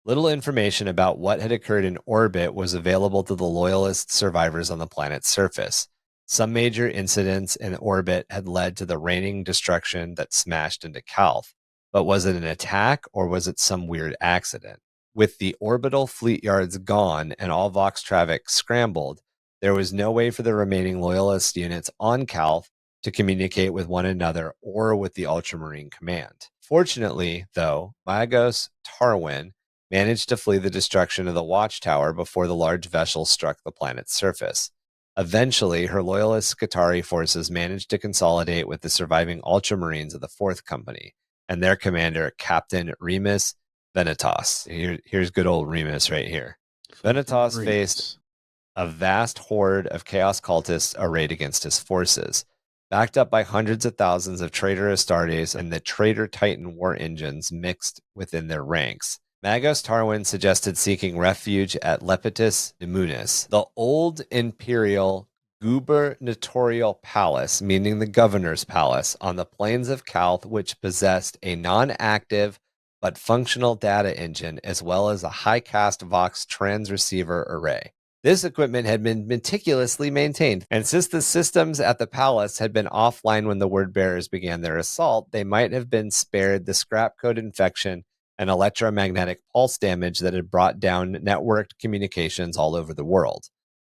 A: Little information about what had occurred in orbit was available to the Loyalist survivors on the planet's surface. Some major incidents in orbit had led to the raining destruction that smashed into Calth, but was it an attack or was it some weird accident? With the orbital fleet yards gone and all Vox traffic scrambled, there was no way for the remaining Loyalist units on Calth to communicate with one another or with the Ultramarine Command. Fortunately, though, Magos Tarwin managed to flee the destruction of the watchtower before the large vessel struck the planet's surface. Eventually, her Loyalist Skitarii forces managed to consolidate with the surviving Ultramarines of the 4th Company and their commander, Captain Remus Venetos. Here's good old Remus right here. Venetos faced a vast horde of Chaos cultists arrayed against his forces. Backed up by hundreds of thousands of traitor Astartes and the traitor Titan war engines mixed within their ranks, Magos Tarwin suggested seeking refuge at Lepetus Nemunis, the old imperial gubernatorial palace, meaning the governor's palace, on the plains of Calth, which possessed a non-active but functional data engine as well as a high-cast Vox transceiver array. This equipment had been meticulously maintained, and since the systems at the palace had been offline when the word bearers began their assault, they might have been spared the scrap code infection and electromagnetic pulse damage that had brought down networked communications all over the world.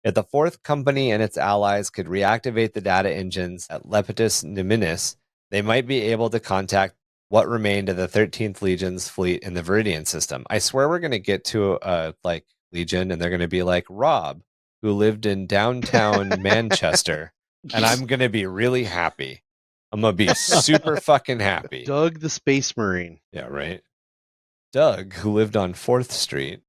A: If the 4th Company and its allies could reactivate the data engines at Lepetus Nemunis, they might be able to contact what remained of the 13th Legion's fleet in the Viridian system. I swear we're going to get to Legion and they're going to be like Rob, who lived in downtown Manchester, and I'm going to be really happy. I'm going to be super fucking happy.
C: Doug the Space Marine.
A: Yeah, right. Doug, who lived on 4th Street.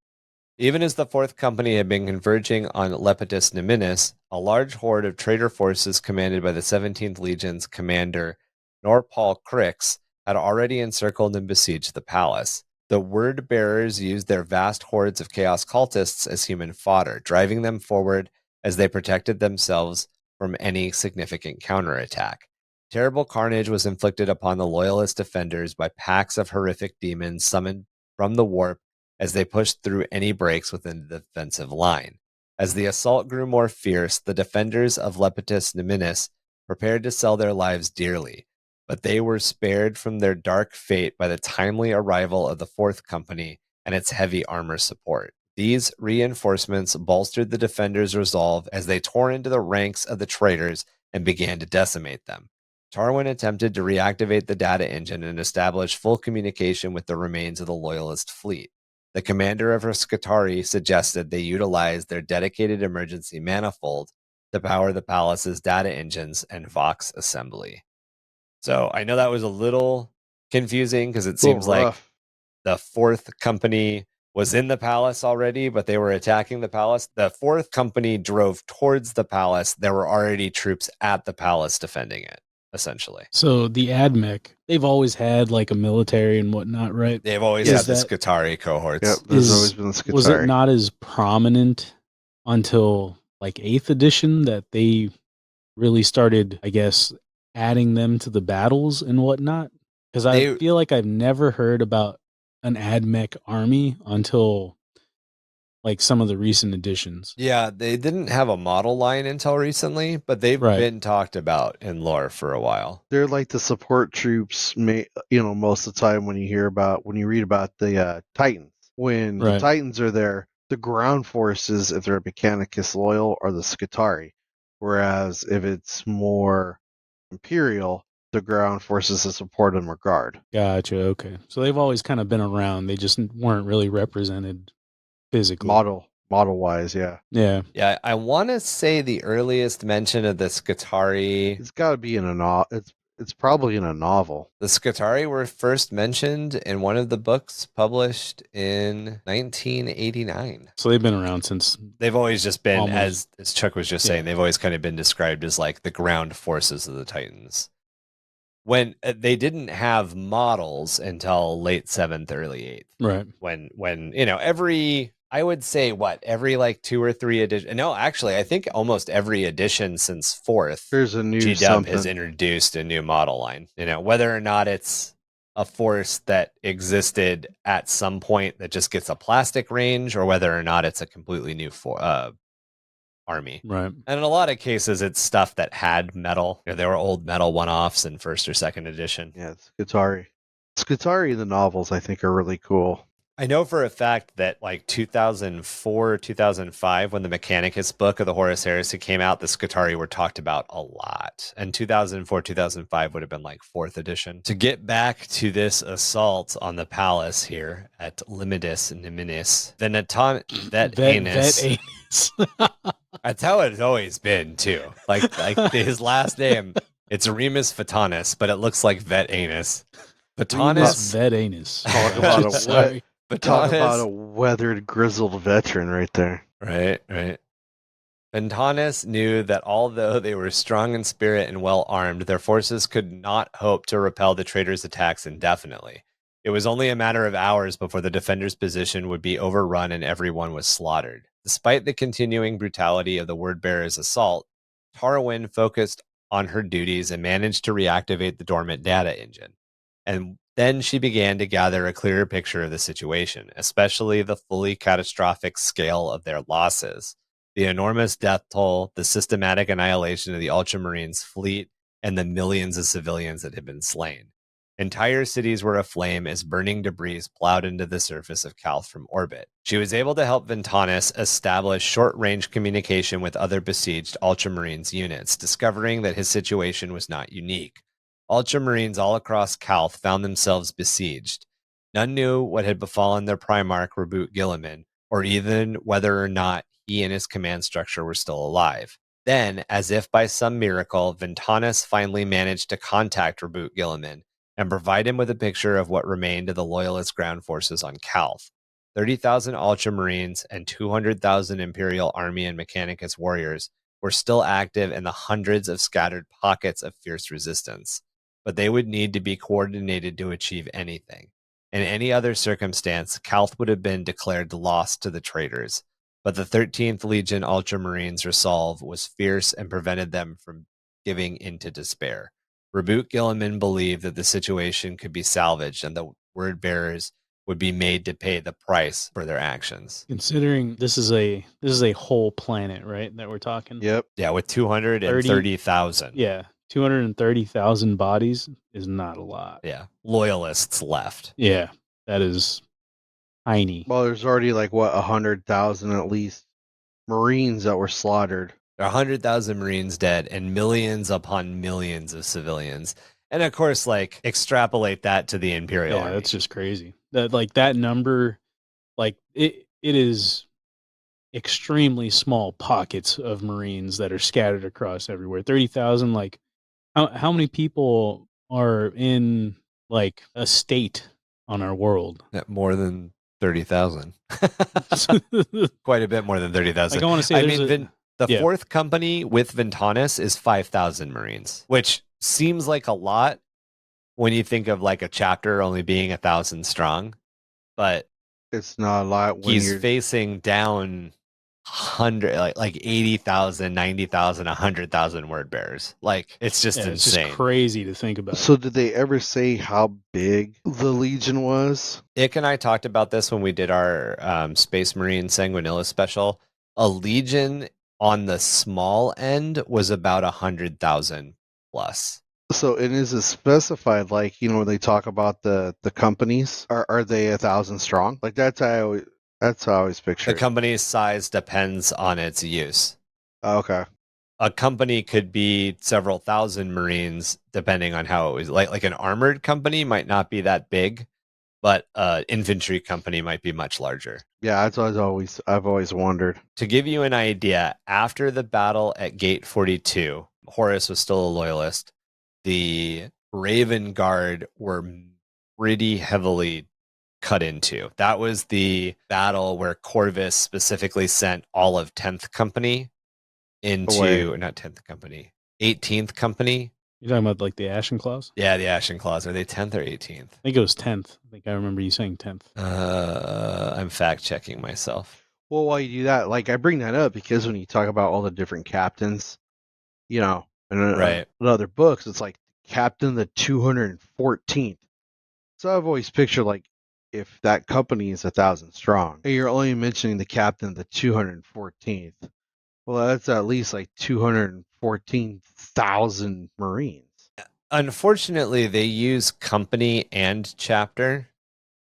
A: Even as the 4th Company had been converging on Lepetus Nemunis, a large horde of traitor forces commanded by the 17th Legion's commander, Norpaul Crix, had already encircled and besieged the palace. The word bearers used their vast hordes of chaos cultists as human fodder, driving them forward as they protected themselves from any significant counterattack. Terrible carnage was inflicted upon the loyalist defenders by packs of horrific demons summoned from the warp as they pushed through any breaks within the defensive line. As the assault grew more fierce, the defenders of Lepetus Nemunis prepared to sell their lives dearly, but they were spared from their dark fate by the timely arrival of the 4th Company and its heavy armor support. These reinforcements bolstered the defenders' resolve as they tore into the ranks of the traitors and began to decimate them. Tarwin attempted to reactivate the data engine and establish full communication with the remains of the Loyalist fleet. The commander of her Skitarii suggested they utilize their dedicated emergency manifold to power the palace's data engines and Vox assembly. So I know that was a little confusing because it seems like the 4th Company was in the palace already, but they were attacking the palace. The 4th Company drove towards the palace. There were already troops at the palace defending it, essentially.
B: So the AdMech, they've always had like a military and whatnot, right?
A: They've always had the Skitarii cohorts.
C: Yep, there's always been the Skitarii.
B: Was it not as prominent until like 8th edition that they really started, I guess, adding them to the battles and whatnot? Because I feel like I've never heard about an AdMech army until like some of the recent editions.
A: Yeah, they didn't have a model line until recently, but they've been talked about in lore for a while.
C: They're like the support troops, most of the time when you read about the Titans. When the Titans are there, the ground forces, if they're a Mechanicus loyal, are the Skitarii. Whereas if it's more Imperial, the ground forces that support them are Guard.
B: Gotcha. Okay. So they've always kind of been around. They just weren't really represented physically.
C: Model wise, yeah.
B: Yeah.
A: Yeah, I want to say the earliest mention of the Skitarii.
C: It's got to be in a novel. It's probably in a novel.
A: The Skitarii were first mentioned in one of the books published in 1989.
B: So they've been around since.
A: They've always just been,
B: Almost.
A: as Chuck was just saying, they've always kind of been described as like the ground forces of the Titans. When they didn't have models until late 7th, early 8th.
B: Right.
A: When every, I would say every like 2 or 3 edition. No, actually, I think almost every edition since 4th.
C: There's a new
A: GW has introduced a new model line. Whether or not it's a force that existed at some point that just gets a plastic range, or whether or not it's a completely new army.
B: Right.
A: And in a lot of cases, it's stuff that had metal. There were old metal one-offs in 1st or 2nd edition.
C: Yeah, Skitarii. Skitarii in the novels, I think, are really cool.
A: I know for a fact that like 2004 or 2005, when the Mechanicus book of the Horus Heresy came out, the Skitarii were talked about a lot. And 2004, 2005 would have been like 4th edition. To get back to this assault on the palace here at Limitus Niminis, the Vet Anus. That's how it's always been too. Like his last name, it's Remus Vatanus, but it looks like Vet Anus. Vatanus.
B: Vet Anus.
C: Talk about a weathered, grizzled veteran right there.
A: Right. Vatanus knew that although they were strong in spirit and well armed, their forces could not hope to repel the traitors' attacks indefinitely. It was only a matter of hours before the defenders' position would be overrun and everyone was slaughtered. Despite the continuing brutality of the Word-Bearers' assault, Tarwin focused on her duties and managed to reactivate the dormant data engine. And then she began to gather a clearer picture of the situation, especially the fully catastrophic scale of their losses, the enormous death toll, the systematic annihilation of the Ultramarines' fleet, and the millions of civilians that had been slain. Entire cities were aflame as burning debris plowed into the surface of Calth from orbit. She was able to help Vatanus establish short-range communication with other besieged Ultramarines units, discovering that his situation was not unique. Ultramarines all across Calth found themselves besieged. None knew what had befallen their Primarch, Reboot Guilliman, or even whether or not he and his command structure were still alive. Then, as if by some miracle, Vatanus finally managed to contact Reboot Guilliman and provide him with a picture of what remained of the Loyalist ground forces on Calth. 30,000 Ultramarines and 200,000 Imperial Army and Mechanicus warriors were still active in the hundreds of scattered pockets of fierce resistance, but they would need to be coordinated to achieve anything. In any other circumstance, Calth would have been declared lost to the traitors, but the 13th Legion Ultramarines' resolve was fierce and prevented them from giving into despair. Reboot Guilliman believed that the situation could be salvaged and the word bearers would be made to pay the price for their actions.
B: Considering this is a whole planet, right, that we're talking?
C: Yep.
A: Yeah, with 230,000.
B: Yeah, 230,000 bodies is not a lot.
A: Yeah, loyalists left.
B: Yeah, that is tiny.
C: Well, there's already 100,000 at least Marines that were slaughtered.
A: There are 100,000 Marines dead and millions upon millions of civilians. And of course, extrapolate that to the Imperial Army.
B: That's just crazy. That number, it is extremely small pockets of Marines that are scattered across everywhere. 30,000, how many people are in a state on our world?
A: More than 30,000. Quite a bit more than 30,000.
B: I want to say
A: the fourth company with Vatanus is 5,000 Marines, which seems like a lot when you think of a chapter only being 1,000 strong, but
C: it's not a lot. When
A: he's facing down 80,000, 90,000, 100,000 word bearers. It's just insane.
B: It's just crazy to think about.
C: So did they ever say how big the Legion was?
A: Ick and I talked about this when we did our Space Marine Sanguinilla special. A Legion on the small end was about 100,000 plus.
C: So, and is it specified, when they talk about the companies, are they 1,000 strong? That's how I always picture
A: the company's size depends on its use.
C: Okay.
A: a company could be several thousand Marines, depending on how it was. Like an armored company might not be that big, but an infantry company might be much larger.
C: Yeah, that's what I've always wondered.
A: To give you an idea, after the battle at Gate 42, Horus was still a loyalist. The Raven Guard were pretty heavily cut into. That was the battle where Corvus specifically sent all of 10th Company into, not 10th Company, 18th Company.
B: You're talking about like the Ashen Claws?
A: Yeah, the Ashen Claws. Are they 10th or 18th?
B: I think it was 10th. I think I remember you saying 10th.
A: I'm fact checking myself.
C: Well, why you do that? Like, I bring that up because when you talk about all the different captains, you know, and in other books, it's like Captain the 214th. So I've always pictured like if that company is 1,000 strong, and you're only mentioning the captain of the 214th. Well, that's at least like 214,000 Marines.
A: Unfortunately, they use company and chapter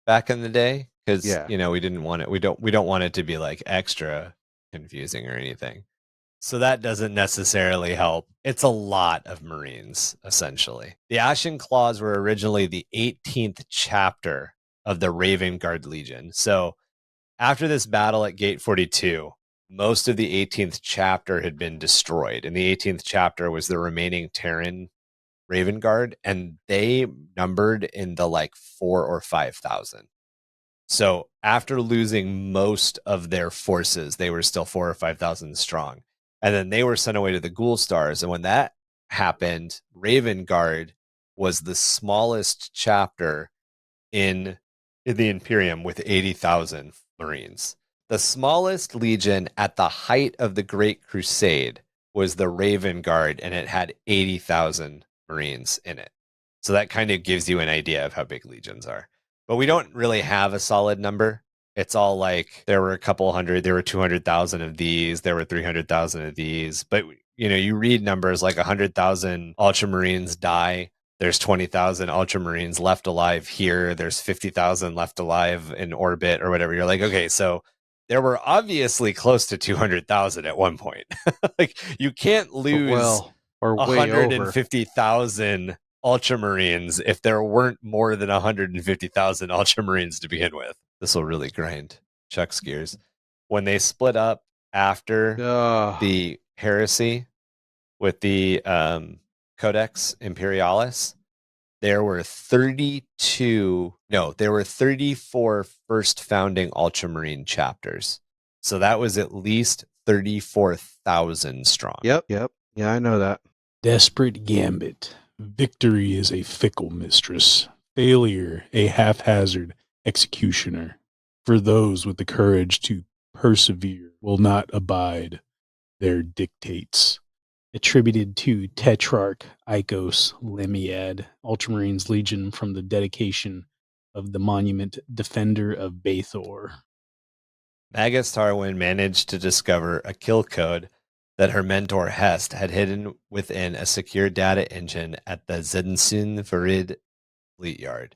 A: back in the day because we didn't want it. We don't want it to be like extra confusing or anything. So that doesn't necessarily help. It's a lot of Marines, essentially. The Ashen Claws were originally the 18th chapter of the Raven Guard Legion. So after this battle at Gate 42, most of the 18th chapter had been destroyed. And the 18th chapter was the remaining Terran Raven Guard, and they numbered in the like 4,000 or 5,000. So after losing most of their forces, they were still 4,000 or 5,000 strong. And then they were sent away to the Ghoul Stars. And when that happened, Raven Guard was the smallest chapter in the Imperium with 80,000 Marines. The smallest legion at the height of the Great Crusade was the Raven Guard, and it had 80,000 Marines in it. So that kind of gives you an idea of how big legions are. But we don't really have a solid number. It's all like there were a couple hundred, there were 200,000 of these, there were 300,000 of these. But, you read numbers like 100,000 Ultramarines die. There's 20,000 Ultramarines left alive here. There's 50,000 left alive in orbit or whatever. You're like, okay, so there were obviously close to 200,000 at one point. Like, you can't lose 150,000 Ultramarines if there weren't more than 150,000 Ultramarines to begin with. This will really grind Chuck's gears. When they split up after the heresy with the Codex Imperialis, there were 34 first founding Ultramarine chapters. So that was at least 34,000 strong.
C: Yep. Yeah, I know that.
B: Desperate gambit. Victory is a fickle mistress. Failure a haphazard executioner. For those with the courage to persevere will not abide their dictates. Attributed to Tetrarch Icos Lemiad, Ultramarines Legion, from the dedication of the monument Defender of Bathor.
A: Magus Tarwin managed to discover a kill code that her mentor Hest had hidden within a secure data engine at the Zensun Farid Fleet Yard,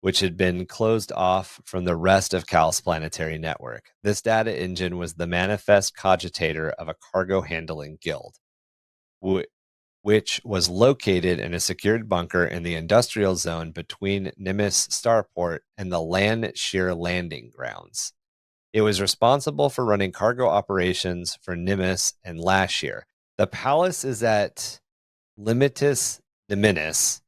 A: which had been closed off from the rest of Cal's planetary network. This data engine was the manifest cogitator of a cargo handling guild, which was located in a secured bunker in the industrial zone between Nimis Starport and the Land Shear landing grounds. It was responsible for running cargo operations for Nimis and Lashir. The palace is at Limitus Niminis,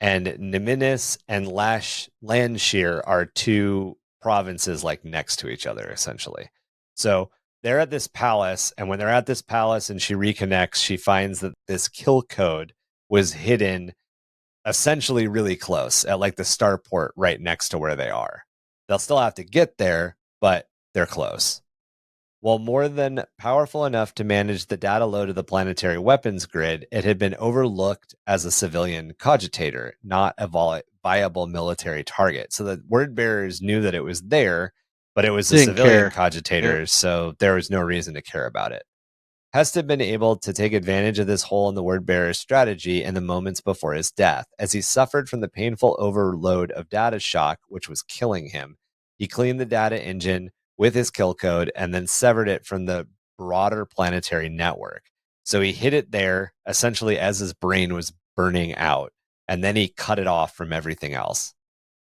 A: and Niminis and Landshire are two provinces like next to each other, essentially. So they're at this palace, and when they're at this palace and she reconnects, she finds that this kill code was hidden essentially really close at like the starport right next to where they are. They'll still have to get there, but they're close. While more than powerful enough to manage the data load of the planetary weapons grid, it had been overlooked as a civilian cogitator, not a viable military target. So the word bearers knew that it was there, but it was a civilian cogitator, so there was no reason to care about it. Hest had been able to take advantage of this hole in the word bearer's strategy in the moments before his death. As he suffered from the painful overload of data shock, which was killing him, he cleaned the data engine with his kill code and then severed it from the broader planetary network. So he hit it there, essentially as his brain was burning out, and then he cut it off from everything else.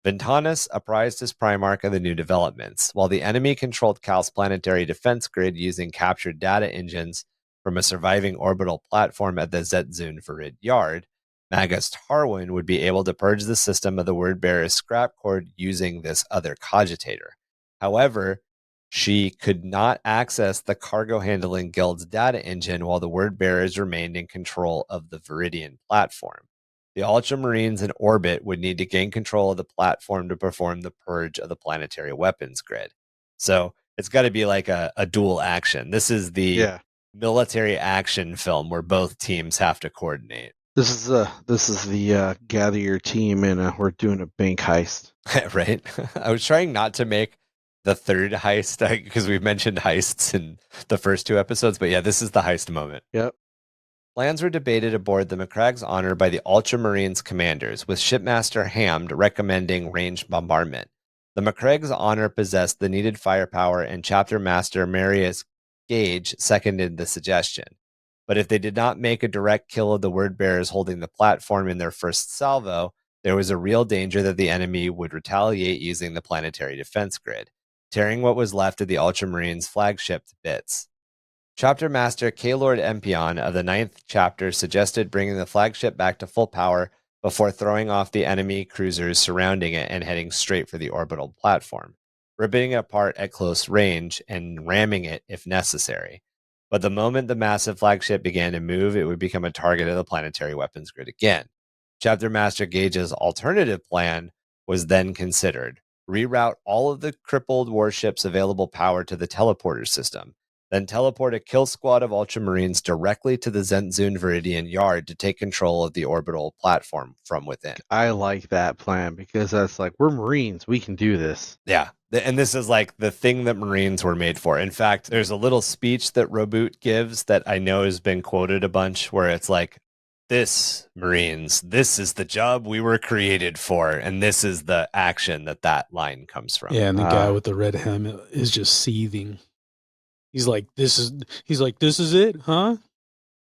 A: Ventanus apprised his Primarch of the new developments, while the enemy controlled Cal's planetary defense grid using captured data engines from a surviving orbital platform at the Zetzun Varid Yard. Magus Tarwin would be able to purge the system of the Wordbearer's scrap cord using this other cogitator. However, she could not access the Cargo Handling Guild's data engine while the Wordbearers remained in control of the Viridian platform. The Ultramarines in orbit would need to gain control of the platform to perform the purge of the planetary weapons grid. So it's got to be like a dual action. This is the military action film where both teams have to coordinate.
C: This is the gather your team and we're doing a bank heist.
A: Right? I was trying not to make the third heist because we've mentioned heists in the first two episodes, but yeah, this is the heist moment.
C: Yep.
A: Plans were debated aboard the McCragg's Honor by the Ultramarines commanders, with Shipmaster Hamd recommending ranged bombardment. The McCragg's Honor possessed the needed firepower, and Chapter Master Marius Gage seconded the suggestion. But if they did not make a direct kill of the Wordbearers holding the platform in their first salvo, there was a real danger that the enemy would retaliate using the planetary defense grid, tearing what was left of the Ultramarines' flagship to bits. Chapter Master K-Lord Empion of the 9th chapter suggested bringing the flagship back to full power before throwing off the enemy cruisers surrounding it and heading straight for the orbital platform, ripping it apart at close range and ramming it if necessary. But the moment the massive flagship began to move, it would become a target of the planetary weapons grid again. Chapter Master Gage's alternative plan was then considered. Reroute all of the crippled warships' available power to the teleporter system. Then teleport a kill squad of Ultramarines directly to the Zetzun Viridian Yard to take control of the orbital platform from within.
C: I like that plan because that's like, we're Marines, we can do this.
A: Yeah, and this is like the thing that Marines were made for. In fact, there's a little speech that Roboot gives that I know has been quoted a bunch where it's like, this, Marines, this is the job we were created for, and this is the action that line comes from.
B: Yeah, and the guy with the red helmet is just seething. He's like, this is it, huh?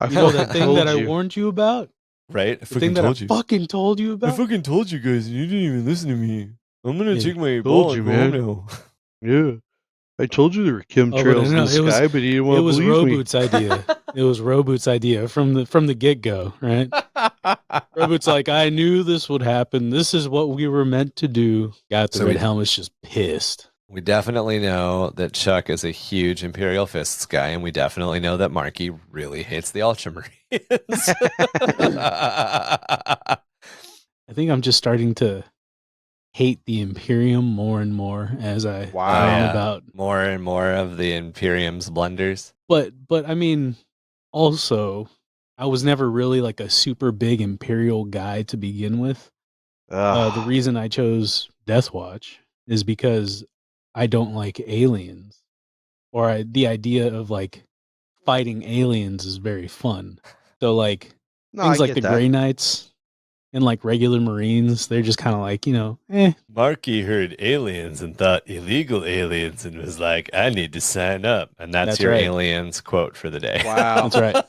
B: You know that thing that I warned you about?
A: Right?
B: The thing that I fucking told you about?
A: I fucking told you guys, and you didn't even listen to me. I'm going to take my
C: ball
A: and go home now.
C: Yeah. I told you there were chemtrails in the sky, but you didn't want to believe me.
B: It was Roboot's idea. It was Roboot's idea from the get-go, right? Roboot's like, I knew this would happen. This is what we were meant to do. Got the red helmet's just pissed.
A: We definitely know that Chuck is a huge Imperial Fists guy, and we definitely know that Marky really hates the Ultramarines.
B: I think I'm just starting to hate the Imperium more and more as I learn about
A: more and more of the Imperium's blunders.
B: But I mean, also, I was never really like a super big Imperial guy to begin with. The reason I chose Death Watch is because I don't like aliens, or the idea of like fighting aliens is very fun. So like things like the Grey Knights and like regular Marines, they're just kind of like,
A: Marky heard aliens and thought illegal aliens and was like, I need to sign up. And that's your right. Aliens quote for the day.
C: Wow.
B: That's
A: right.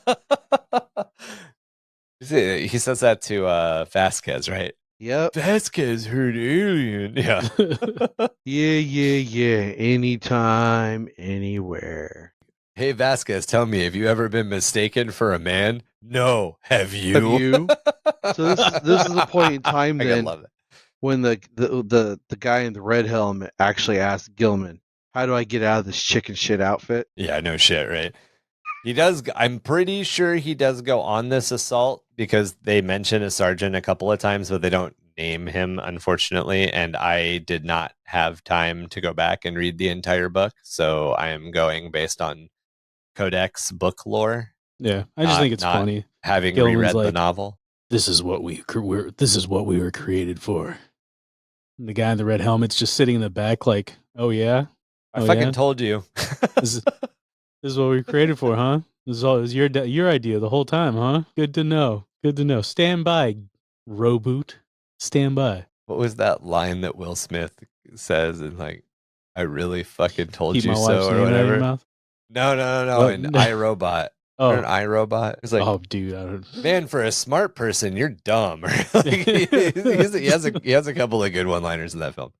A: He says that to Vasquez, right?
C: Yep.
A: Vasquez heard alien. Yeah.
C: Yeah. Anytime, anywhere.
A: Hey, Vasquez, tell me, have you ever been mistaken for a man? No. Have you?
C: Have you? So this is a point in time then when the guy in the red helmet actually asked Gilman, how do I get out of this chicken shit outfit?
A: Yeah, no shit, right? He does. I'm pretty sure he does go on this assault because they mention a sergeant a couple of times, but they don't name him, unfortunately. And I did not have time to go back and read the entire book, so I am going based on Codex book lore.
B: Yeah, I just think it's funny
A: having reread the novel.
B: This is what we were created for. And the guy in the red helmet's just sitting in the back, like, oh yeah,
A: I fucking told you.
B: This is what we were created for, huh? This is your idea the whole time, huh? Good to know. Stand by, Roboot. Stand by.
A: What was that line that Will Smith says? And like, I really fucking told you so, or whatever. No. In iRobot. Or an
B: Oh,
A: iRobot. It's like,
B: oh, dude. I don't...
A: man, for a smart person, you're dumb. Like, he has a couple of good one-liners in that film.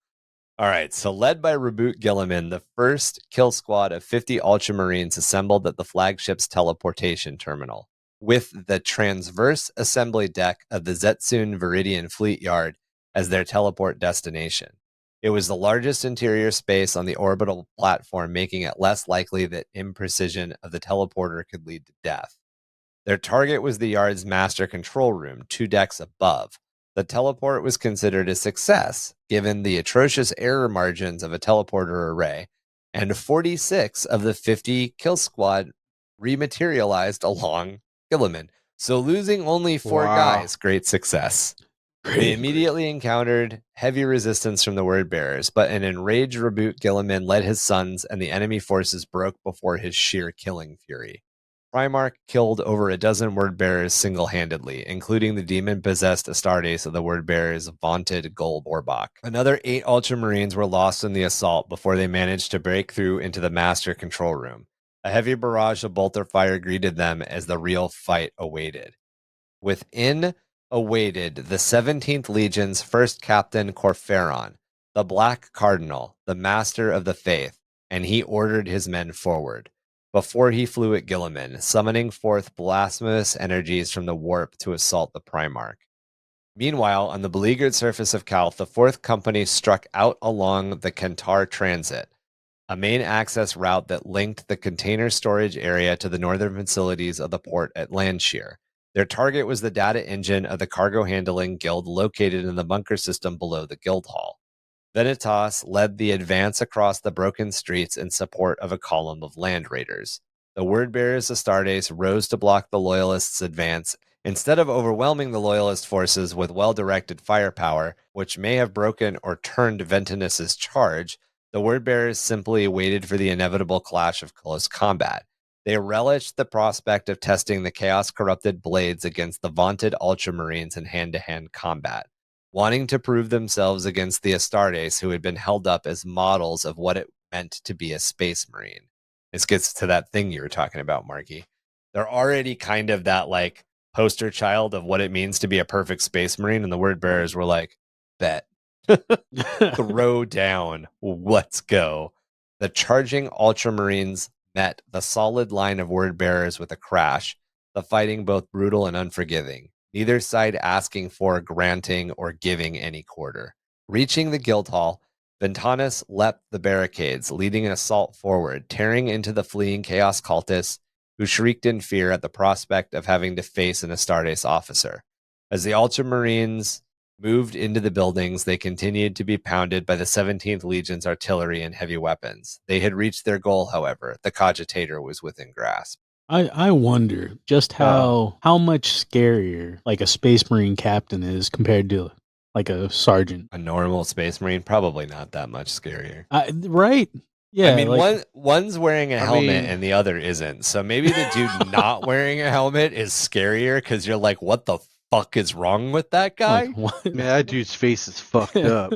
A: All right, so led by Reboot Gilliman, the first kill squad of 50 Ultramarines assembled at the flagship's teleportation terminal, with the transverse assembly deck of the Zetsun Viridian Fleet Yard as their teleport destination. It was the largest interior space on the orbital platform, making it less likely that imprecision of the teleporter could lead to death. Their target was the yard's master control room, 2 decks above. The teleport was considered a success, given the atrocious error margins of a teleporter array, and 46 of the 50 kill squad rematerialized along Gilliman. So losing only 4 guys, great success. They immediately encountered heavy resistance from the word bearers, but an enraged Reboot Gilliman led his sons, and the enemy forces broke before his sheer killing fury. Primarch killed over a dozen word bearers single-handedly, including the demon-possessed Astartes of the word bearers' vaunted Golb Orbach. Another 8 Ultramarines were lost in the assault before they managed to break through into the master control room. A heavy barrage of bolter fire greeted them as the real fight awaited. Within awaited the 17th Legion's first captain Corferon, the Black Cardinal, the master of the faith, and he ordered his men forward. Before he flew at Gilliman, summoning forth blasphemous energies from the warp to assault the Primarch. Meanwhile, on the beleaguered surface of Calth, the 4th Company struck out along the Kentar Transit, a main access route that linked the container storage area to the northern facilities of the port at Landshire. Their target was the data engine of the cargo handling guild located in the bunker system below the guild hall. Venitas led the advance across the broken streets in support of a column of land raiders. The word bearers Astartes rose to block the Loyalists' advance. Instead of overwhelming the Loyalist forces with well-directed firepower, which may have broken or turned Ventinus's charge, the word bearers simply waited for the inevitable clash of close combat. They relished the prospect of testing the chaos-corrupted blades against the vaunted Ultramarines in hand-to-hand combat, wanting to prove themselves against the Astartes, who had been held up as models of what it meant to be a space marine. This gets to that thing you were talking about, Marky. They're already kind of that like poster child of what it means to be a perfect space marine, and the word bearers were like, bet. Throw down. Let's go. The charging Ultramarines met the solid line of word bearers with a crash, the fighting both brutal and unforgiving, neither side asking for, granting, or giving any quarter. Reaching the guild hall, Ventanus leapt the barricades, leading an assault forward, tearing into the fleeing Chaos cultists, who shrieked in fear at the prospect of having to face an Astartes officer. As the Ultramarines moved into the buildings, they continued to be pounded by the 17th Legion's artillery and heavy weapons. They had reached their goal, however. The cogitator was within grasp.
B: I wonder just how much scarier like a Space Marine captain is compared to like a sergeant.
A: A normal Space Marine, probably not that much scarier.
B: Right? Yeah.
A: I mean,
B: like,
A: one's wearing a helmet and the other isn't. So maybe the dude not wearing a helmet is scarier because you're like, what the fuck is wrong with that guy?
B: Like,
C: Man, that dude's face is fucked up.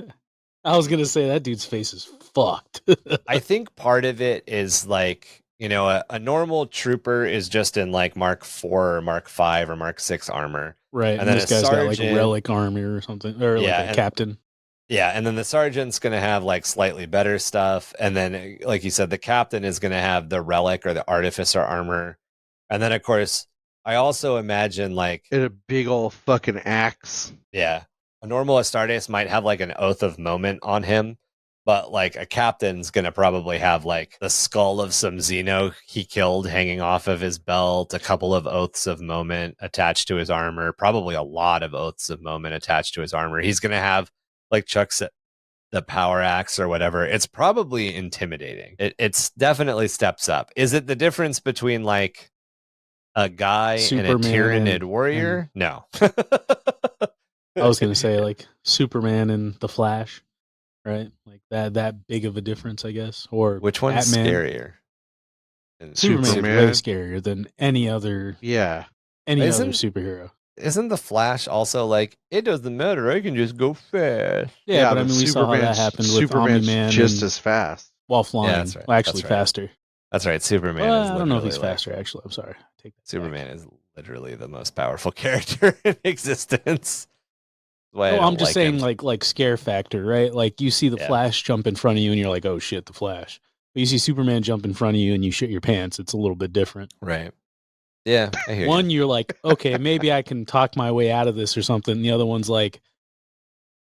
B: I was gonna say that dude's face is fucked.
A: I think part of it is like, you know, a normal trooper is just in like Mark 4 or Mark 5 or Mark 6 armor.
B: Right. And then this guy's got like relic armor or something. Or like a captain.
A: Yeah, and then the sergeant's going to have like slightly better stuff. And then, like you said, the captain is going to have the relic or the artificer armor. And then, of course, I also imagine like...
C: And a big old fucking axe.
A: Yeah. A normal Astartes might have like an Oath of Moment on him. But like a captain's going to probably have like the skull of some Xeno he killed hanging off of his belt, a couple of Oaths of Moment attached to his armor, probably a lot of Oaths of Moment attached to his armor. He's going to have, like Chuck said, the power axe or whatever. It's probably intimidating. It's definitely steps up. Is it the difference between like a guy Superman and a Tyranid warrior? No.
B: I was going to say like Superman and the Flash. Right, like that big of a difference, I guess. Or
A: which one's
B: Batman.
A: Scarier?
B: Superman's way scarier than any other.
C: Yeah,
B: any other superhero.
A: Isn't the Flash also like, it doesn't matter, I can just go fast?
B: Yeah, but I mean, we saw how that happened with Omni-Man
C: just as fast
B: while flying.
A: Yeah, that's right.
B: Well, actually, faster.
A: That's right. Superman
B: Well,
A: is
B: I don't know if
A: literally
B: he's
A: like
B: faster. Actually, I'm sorry. Take that back.
A: Superman is literally the most powerful character in existence. Why I
B: Oh,
A: don't
B: I'm just
A: like
B: saying,
A: him.
B: like scare factor, right? Like you see the
A: Yeah.
B: Flash jump in front of you, and you're like, "Oh shit, the Flash." But you see Superman jump in front of you, and you shit your pants. It's a little bit different.
A: Right. Yeah, I hear
B: One,
A: you.
B: you're like, "Okay, maybe I can talk my way out of this or something." And the other one's like,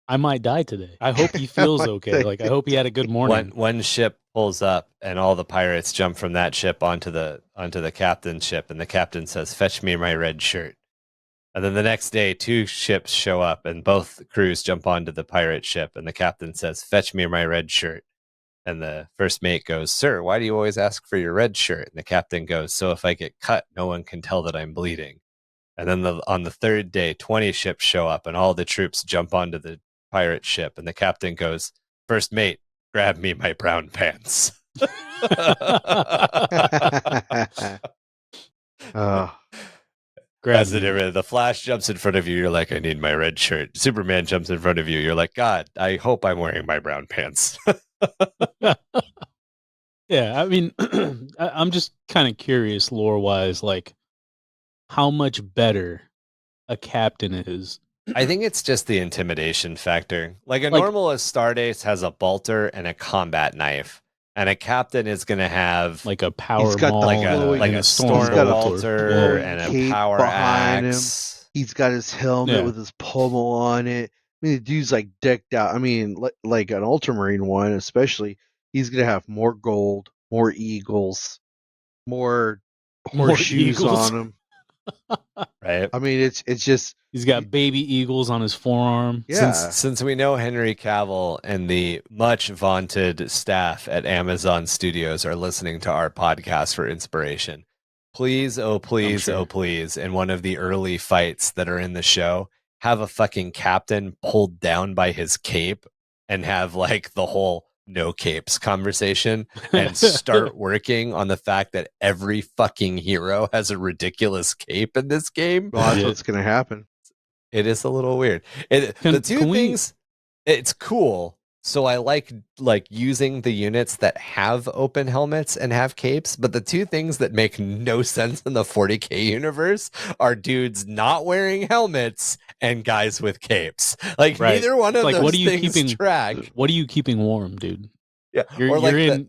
B: "I might die today. I hope he feels okay. Like I hope he had a good morning."
A: One ship pulls up and all the pirates jump from that ship onto the captain's ship, and the captain says, "Fetch me my red shirt." And then the next day, two ships show up, and both crews jump onto the pirate ship, and the captain says, "Fetch me my red shirt." And the first mate goes, "Sir, why do you always ask for your red shirt?" And the captain goes, "So if I get cut, no one can tell that I'm bleeding." And then on the third day, 20 ships show up, and all the troops jump onto the pirate ship, and the captain goes, "First mate, grab me my brown pants."
C: Oh,
A: That's the difference. The Flash jumps in front of you. You're like, "I need my red shirt." Superman jumps in front of you. You're like, "God, I hope I'm wearing my brown pants."
B: Yeah, I mean, I'm just kind of curious, lore wise, like how much better a captain is.
A: I think it's just the intimidation factor. Like a
B: Like-
A: normal Astartes has a bolter and a combat knife, and a captain is going to have
B: like a power
C: He's got the
B: maul,
A: like
C: flowing-
A: a
B: and
A: storm
C: He's got a
A: bolter
C: flowing
A: and a
C: cape
A: power
C: behind him.
A: axe.
C: He's got his helmet
B: Yeah.
C: with his pommel on it. I mean, the dude's like decked out. I mean, like an Ultramarine one, especially, he's gonna have more gold, more eagles, more horseshoes
B: eagles.
C: on him.
A: Right.
C: I mean, it's just
B: He's got baby eagles on his forearm.
C: yeah.
A: Since we know Henry Cavill and the much vaunted staff at Amazon Studios are listening to our podcast for inspiration, please, oh please,
B: sure.
A: oh please, in one of the early fights that are in the show, have a fucking captain pulled down by his cape and have like the whole no capes conversation and start working on the fact that every fucking hero has a ridiculous cape in this game.
C: Well, that's
B: Yeah.
C: what's gonna happen.
A: It is a little weird. The two
B: can we-
A: things, it's cool. So I like using the units that have open helmets and have capes, but the two things that make no sense in the 40k universe are dudes not wearing helmets and guys with capes. Like
B: Right.
A: neither one of
B: Like,
A: those
B: what are you
A: things
B: keeping-
A: track.
B: What are you keeping warm, dude?
A: Yeah,
B: You're,
A: or like
B: you're in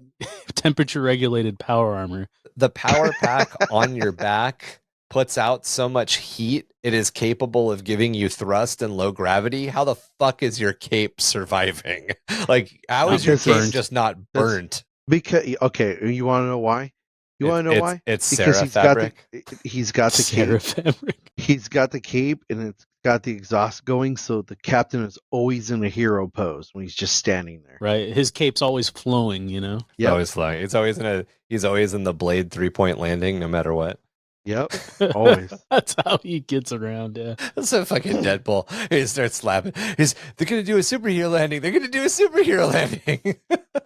B: temperature regulated power armor.
A: the power pack on your back puts out so much heat, it is capable of giving you thrust and low gravity. How the fuck is your cape surviving? Like, how is your
C: Because
A: cape
C: it's-
A: just not burnt?
C: Because okay, you want to know why? You want to know why?
A: It's
C: Because
A: Sarah fabric.
C: he's got the
B: Sarah
C: cape.
B: fabric.
C: He's got the cape and it's got the exhaust going, so the captain is always in a hero pose when he's just standing there.
B: Right. His cape's always flowing, you know?
A: It's
C: Yep.
A: always flying. He's always in the blade 3-point landing, no matter what.
C: Yep. Always.
B: That's how he gets around, yeah.
A: That's so fucking Deadpool. He starts slapping. They're gonna do a superhero landing. They're gonna do a superhero landing.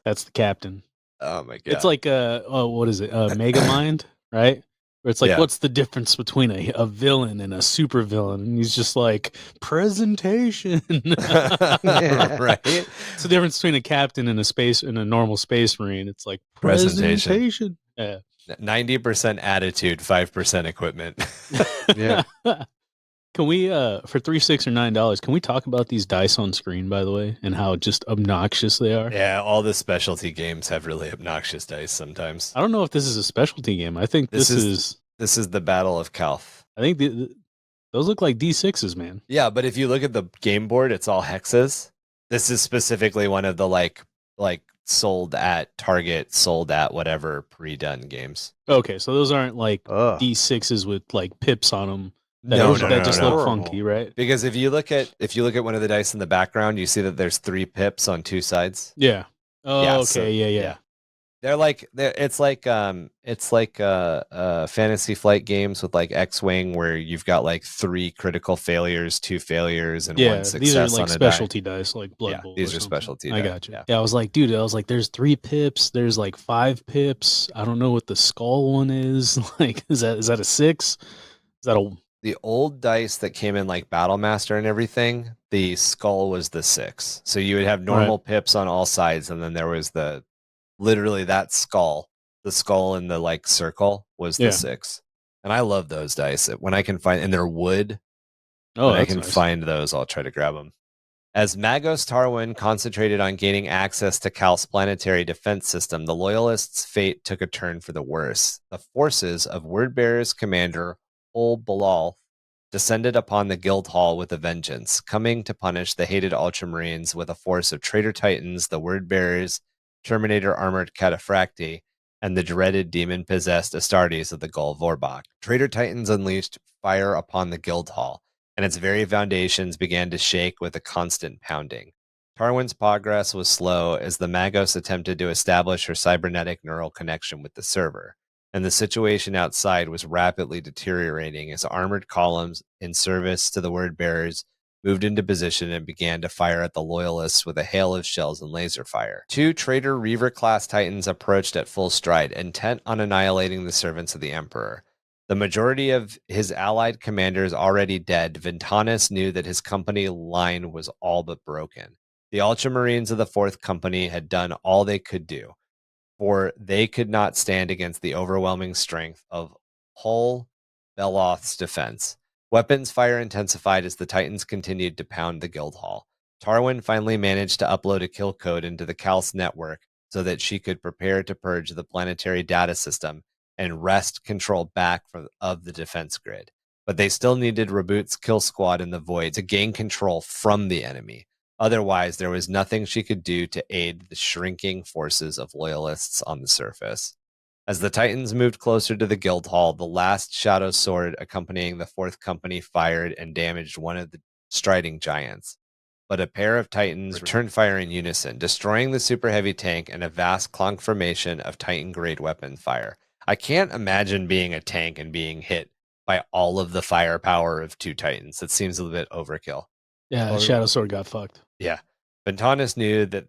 B: That's the captain.
A: Oh my god.
B: It's like what is it? Megamind, right? Where it's like,
A: Yeah.
B: what's the difference between a villain and a super villain? And he's just like, presentation.
A: right?
B: It's the difference between a captain and a normal space marine. It's like
A: Presentation.
B: presentation. Yeah.
A: 90% attitude, 5% equipment.
C: Yeah.
B: Can we for $3, $6, or $9, can we talk about these dice on screen, by the way, and how just obnoxious they are?
A: Yeah, all the specialty games have really obnoxious dice sometimes.
B: I don't know if this is a specialty game. I think this is
A: This is the Battle of Calth.
B: I think those look like D6s, man.
A: Yeah, but if you look at the game board, it's all hexes. This is specifically one of the like sold at Target, sold at whatever pre-done games.
B: Okay, so those aren't like
C: Ugh.
B: D6s with like pips on them.
A: No,
B: That just look
C: Horrible.
B: funky, right?
A: Because if you look at one of the dice in the background, you see that there's 3 pips on 2 sides.
B: Yeah. Oh,
A: Yeah,
B: okay.
A: so-
B: Yeah.
A: It's like fantasy flight games with like X-wing where you've got like 3 critical failures, 2 failures, and
B: Yeah,
A: 1 success
B: these are like
A: on a die.
B: specialty dice, like Blood
A: Yeah,
B: Bowl.
A: these
B: or
A: are
B: something.
A: specialty
B: I
A: die,
B: got you.
A: yeah.
B: Yeah, I was like, there's 3 pips. There's like 5 pips. I don't know what the skull one is. Like, is that a 6? Is that a
A: The old dice that came in like Battle Master and everything, the skull was the 6. So you would have normal pips on all sides, and then there was literally that skull the skull in the like circle was the 6. And I love those dice. When I can find, and they're wood.
B: Oh,
A: when I
B: that's
A: can
B: nice.
A: find those, I'll try to grab them. As Magos Tarwin concentrated on gaining access to Cal's planetary defense system, the Loyalists' fate took a turn for the worse. The forces of Wordbearer's commander, Ol Balal, descended upon the guild hall with a vengeance, coming to punish the hated Ultramarines with a force of traitor titans, the Wordbearers, Terminator-armored Cataphracti, and the dreaded demon-possessed Astartes of the Gull Vorbach. Traitor titans unleashed fire upon the guild hall, and its very foundations began to shake with a constant pounding. Tarwin's progress was slow as the Magos attempted to establish her cybernetic neural connection with the server, and the situation outside was rapidly deteriorating as armored columns in service to the Wordbearers moved into position and began to fire at the Loyalists with a hail of shells and laser fire. 2 traitor Reaver-class Titans approached at full stride, intent on annihilating the servants of the Emperor. The majority of his allied commanders already dead, Ventanus knew that his company line was all but broken. The Ultramarines of the 4th Company had done all they could do, for they could not stand against the overwhelming strength of Hull Beloth's defense. Weapons fire intensified as the Titans continued to pound the guild hall. Tarwin finally managed to upload a kill code into the Cal's network so that she could prepare to purge the planetary data system and wrest control back of the defense grid. But they still needed Reboot's kill squad in the void to gain control from the enemy. Otherwise, there was nothing she could do to aid the shrinking forces of Loyalists on the surface. As the Titans moved closer to the guild hall, the last shadow sword accompanying the 4th Company fired and damaged one of the striding giants. But a pair of Titans returned fire in unison, destroying the super heavy tank and a vast clunk formation of Titan-grade weapon fire. I can't imagine being a tank and being hit by all of the firepower of 2 Titans. It seems a little bit overkill.
B: Yeah, Shadow Sword got fucked.
A: Yeah. Ventanus knew that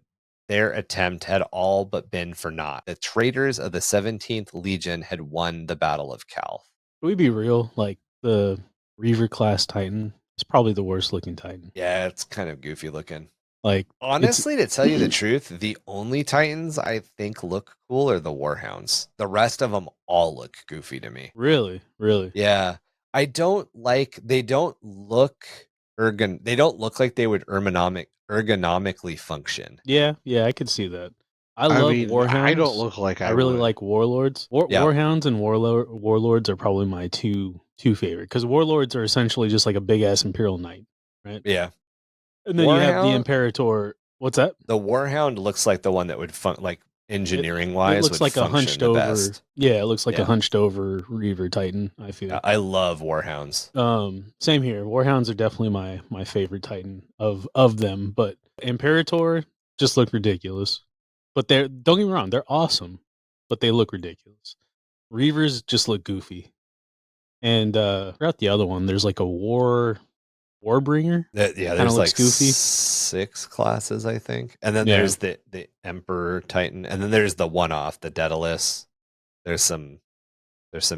A: their attempt had all but been for naught. The traitors of the 17th Legion had won the Battle of Calth.
B: Can we be real? Like, the Reaver-class Titan is probably the worst looking Titan.
A: Yeah, it's kind of goofy looking.
B: Like,
A: honestly, to tell you the truth, the only Titans I think look cool are the Warhounds. The rest of them all look goofy to me.
B: Really?
A: Yeah. They don't look like they would ergonomically function.
B: Yeah, I could see that. I love Warhounds.
C: I don't look like I
B: really
C: would.
B: like Warlords. Warhounds and Warlords are probably my two favorite, because Warlords are essentially just like a big ass Imperial Knight, right?
A: Yeah.
B: And then you have the Imperator. What's that?
A: The Warhound looks like the one that would like engineering wise.
B: It looks like a hunched over.
A: Best.
B: Yeah, it looks like a hunched over Reaver Titan. I feel.
A: I love Warhounds.
B: Same here. Warhounds are definitely my favorite Titan of them. But Imperator just look ridiculous. But don't get me wrong, they're awesome, but they look ridiculous. Reavers just look goofy. And throughout the other one, there's like a Warbringer.
A: There's like goofy. 6 classes, I think. And then there's the Emperor Titan, and then there's the one-off, the Daedalus. There's some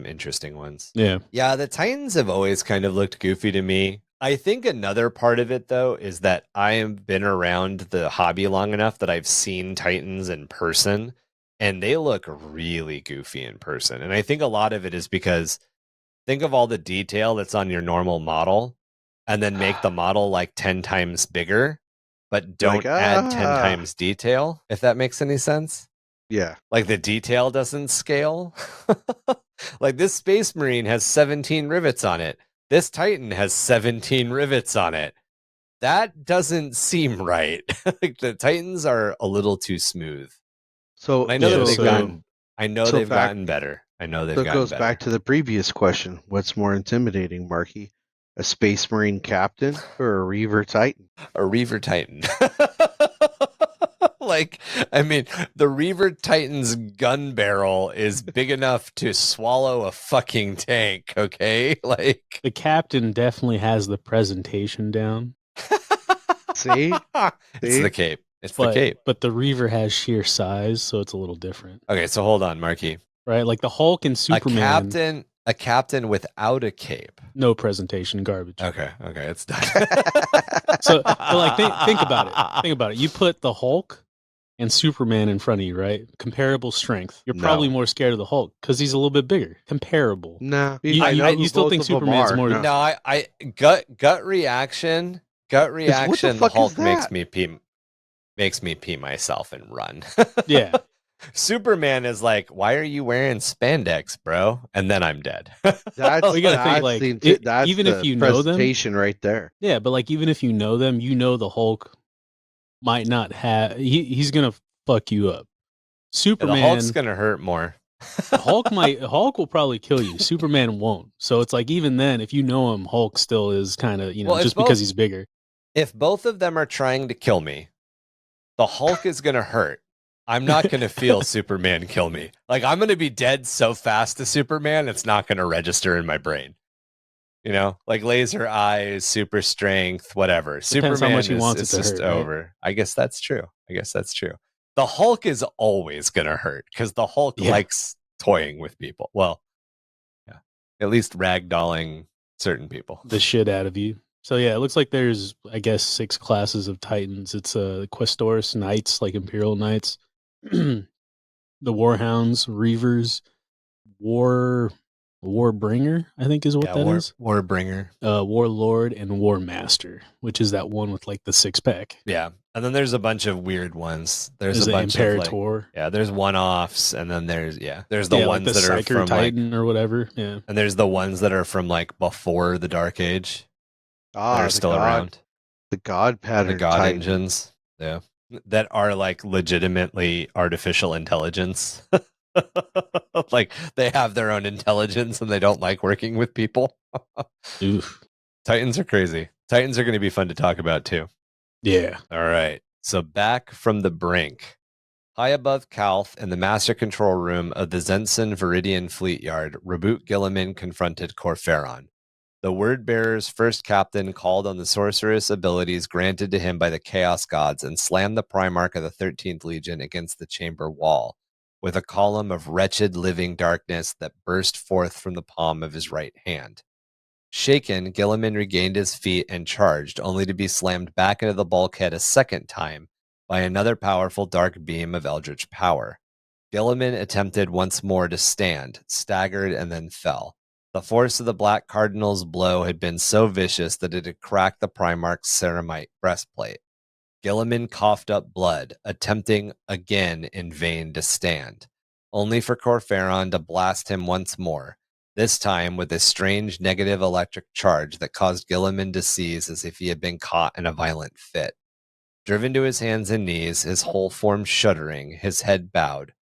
A: interesting ones. Yeah, the Titans have always kind of looked goofy to me. I think another part of it, though, is that I have been around the hobby long enough that I've seen Titans in person, and they look really goofy in person. And I think a lot of it is because think of all the detail that's on your normal model, and then make the model like 10 times bigger, but don't add 10 times detail, if that makes any sense.
C: Yeah.
A: Like the detail doesn't scale. Like this Space Marine has 17 rivets on it. This Titan has 17 rivets on it. That doesn't seem right. Like the Titans are a little too smooth.
C: So
A: I know that they've gotten. I know they've gotten better. I know they've gotten better.
C: So it goes back to the previous question. What's more intimidating, Marky? A Space Marine captain or a Reaver Titan?
A: A Reaver Titan. Like, I mean, the Reaver Titan's gun barrel is big enough to swallow a fucking tank, okay? Like,
B: the captain definitely has the presentation down.
C: See?
A: It's the cape. The cape.
B: But the Reaver has sheer size, so it's a little different.
A: Okay, so hold on, Marky.
B: Right? Like the Hulk and Superman.
A: A captain without a cape.
B: No presentation, garbage.
A: Okay, it's done.
B: So like, think about it. You put the Hulk and Superman in front of you, right? Comparable strength. You're
C: No.
B: probably more scared of the Hulk because he's a little bit bigger. Comparable.
C: Nah,
B: You-
C: I know
B: you
C: who
B: still
C: both
B: think
C: of them
B: Superman's
C: are.
B: more-
C: No.
A: No, I gut reaction. Gut reaction. The
C: fuck is
A: Hulk
C: that?
A: makes me pee myself and run.
B: Yeah.
A: Superman is like, why are you wearing spandex, bro? And then I'm dead.
C: That's,
B: you gotta think, like,
C: that's
B: even
C: the
B: if you know them-
C: presentation right there.
B: Yeah, but like even if you know them, you know the Hulk might not have. He's gonna fuck you up.
A: The
B: Superman,
A: Hulk's gonna hurt more.
B: Hulk will probably kill you. Superman won't. So it's like even then, if you know him, Hulk still is kind of
A: Well,
B: just because he's bigger.
A: If both of them are trying to kill me, the Hulk is gonna hurt. I'm not gonna feel Superman kill me. Like I'm gonna be dead so fast to Superman, it's not gonna register in my brain. You know, like laser eyes, super strength, whatever.
B: Depends how
A: Superman
B: much he wants
A: is
B: it to
A: just
B: hurt, right?
A: over. I guess that's true. The Hulk is always gonna hurt because the Hulk likes toying with people. Well, yeah, at least ragdolling certain people.
B: The shit out of you. So yeah, it looks like there's, I guess, 6 classes of Titans. It's Questors, Knights, like Imperial Knights, the Warhounds, Reavers, Warbringer, I think is what that is.
A: Warbringer.
B: Warlord and Warmaster, which is that one with like the 6-pack.
A: Yeah, and then there's a bunch of weird ones. There's a bunch
B: Imperator.
A: of there's one-offs, and then there's the ones
B: like the
A: that are
B: Psyker
A: from
B: Titan or whatever. Yeah,
A: and there's the ones that are from like before the Dark Age.
C: Ah,
A: that are still around.
C: The God pattern.
A: The God
C: Titan.
A: engines. Yeah. That are like legitimately artificial intelligence. Like they have their own intelligence and they don't like working with people.
B: Oof.
A: Titans are crazy. Titans are going to be fun to talk about too.
B: Yeah.
A: All right. So back from the brink. High above Calth in the master control room of the Zenson Viridian Fleet Yard, Reboot Gilliman confronted Khorferon. The Word-Bearer's first captain called on the sorceress abilities granted to him by the Chaos Gods and slammed the Primarch of the 13th Legion against the chamber wall, with a column of wretched living darkness that burst forth from the palm of his right hand. Shaken, Gilliman regained his feet and charged, only to be slammed back into the bulkhead a second time by another powerful dark beam of eldritch power. Gilliman attempted once more to stand, staggered, and then fell. The force of the Black Cardinal's blow had been so vicious that it had cracked the Primarch's ceramite breastplate. Gilliman coughed up blood, attempting again in vain to stand, only for Khorferon to blast him once more, this time with a strange negative electric charge that caused Gilliman to seize as if he had been caught in a violent fit. Driven to his hands and knees, his whole form shuddering, his head bowed,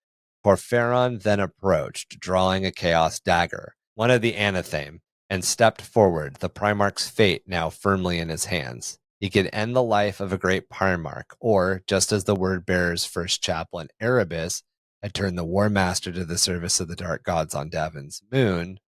A: Khorferon then approached, drawing a Chaos Dagger, one of the Anatheme, and stepped forward, the Primarch's fate now firmly in his hands. He could end the life of a great Primarch, or, just as the Word-Bearer's first chaplain, Erebus, had turned the War Master to the service of the Dark Gods on Davin's moon,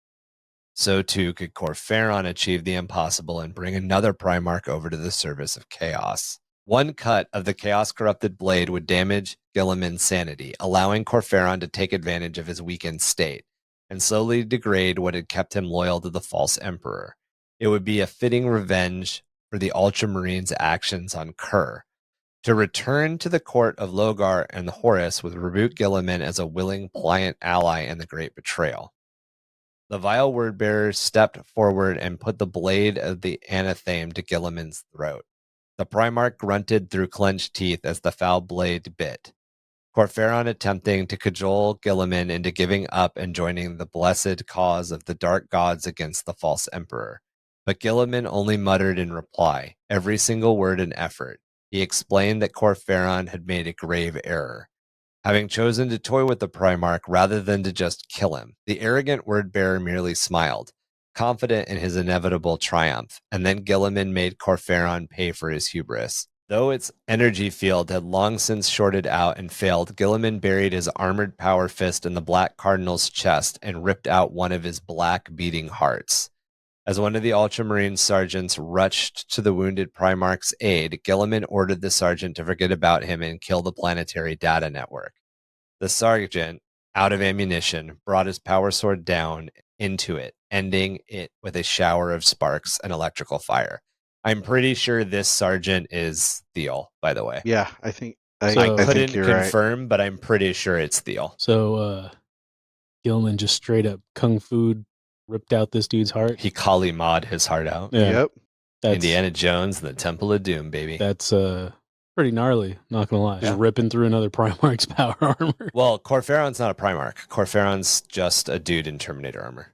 A: so too could Khorferon achieve the impossible and bring another Primarch over to the service of Chaos. One cut of the Chaos-corrupted blade would damage Gilliman's sanity, allowing Khorferon to take advantage of his weakened state, and slowly degrade what had kept him loyal to the false emperor. It would be a fitting revenge for the Ultramarines' actions on Kur. To return to the court of Logar and the Horus with Reboot Gilliman as a willing, pliant ally in the Great Betrayal. The vile Word-Bearer stepped forward and put the blade of the Anatheme to Gilliman's throat. The Primarch grunted through clenched teeth as the foul blade bit. Khorferon attempting to cajole Gilliman into giving up and joining the blessed cause of the Dark Gods against the false emperor. But Gilliman only muttered in reply, every single word an effort. He explained that Khorferon had made a grave error, having chosen to toy with the Primarch rather than to just kill him. The arrogant Word-Bearer merely smiled, confident in his inevitable triumph, and then Gilliman made Khorferon pay for his hubris. Though its energy field had long since shorted out and failed, Gilliman buried his armored power fist in the Black Cardinal's chest and ripped out one of his black beating hearts. As one of the Ultramarine sergeants rushed to the wounded Primarch's aid, Gilliman ordered the sergeant to forget about him and kill the planetary data network. The sergeant, out of ammunition, brought his power sword down into it, ending it with a shower of sparks and electrical fire. I'm pretty sure this sergeant is Thiel, by the way.
C: Yeah, I think I
B: So-
C: think
A: couldn't
C: you're right.
A: confirm, but I'm pretty sure it's Thiel.
B: So Gilman just straight up kung fu ripped out this dude's heart.
A: He Kali Mod his heart out.
B: Yeah,
C: Yep.
B: that's
A: Indiana Jones, the Temple of Doom, baby.
B: that's pretty gnarly. Not gonna lie, just
A: Yeah.
B: ripping through another Primarch's power armor.
A: Well, Corferon's not a Primarch. Corferon's just a dude in Terminator armor.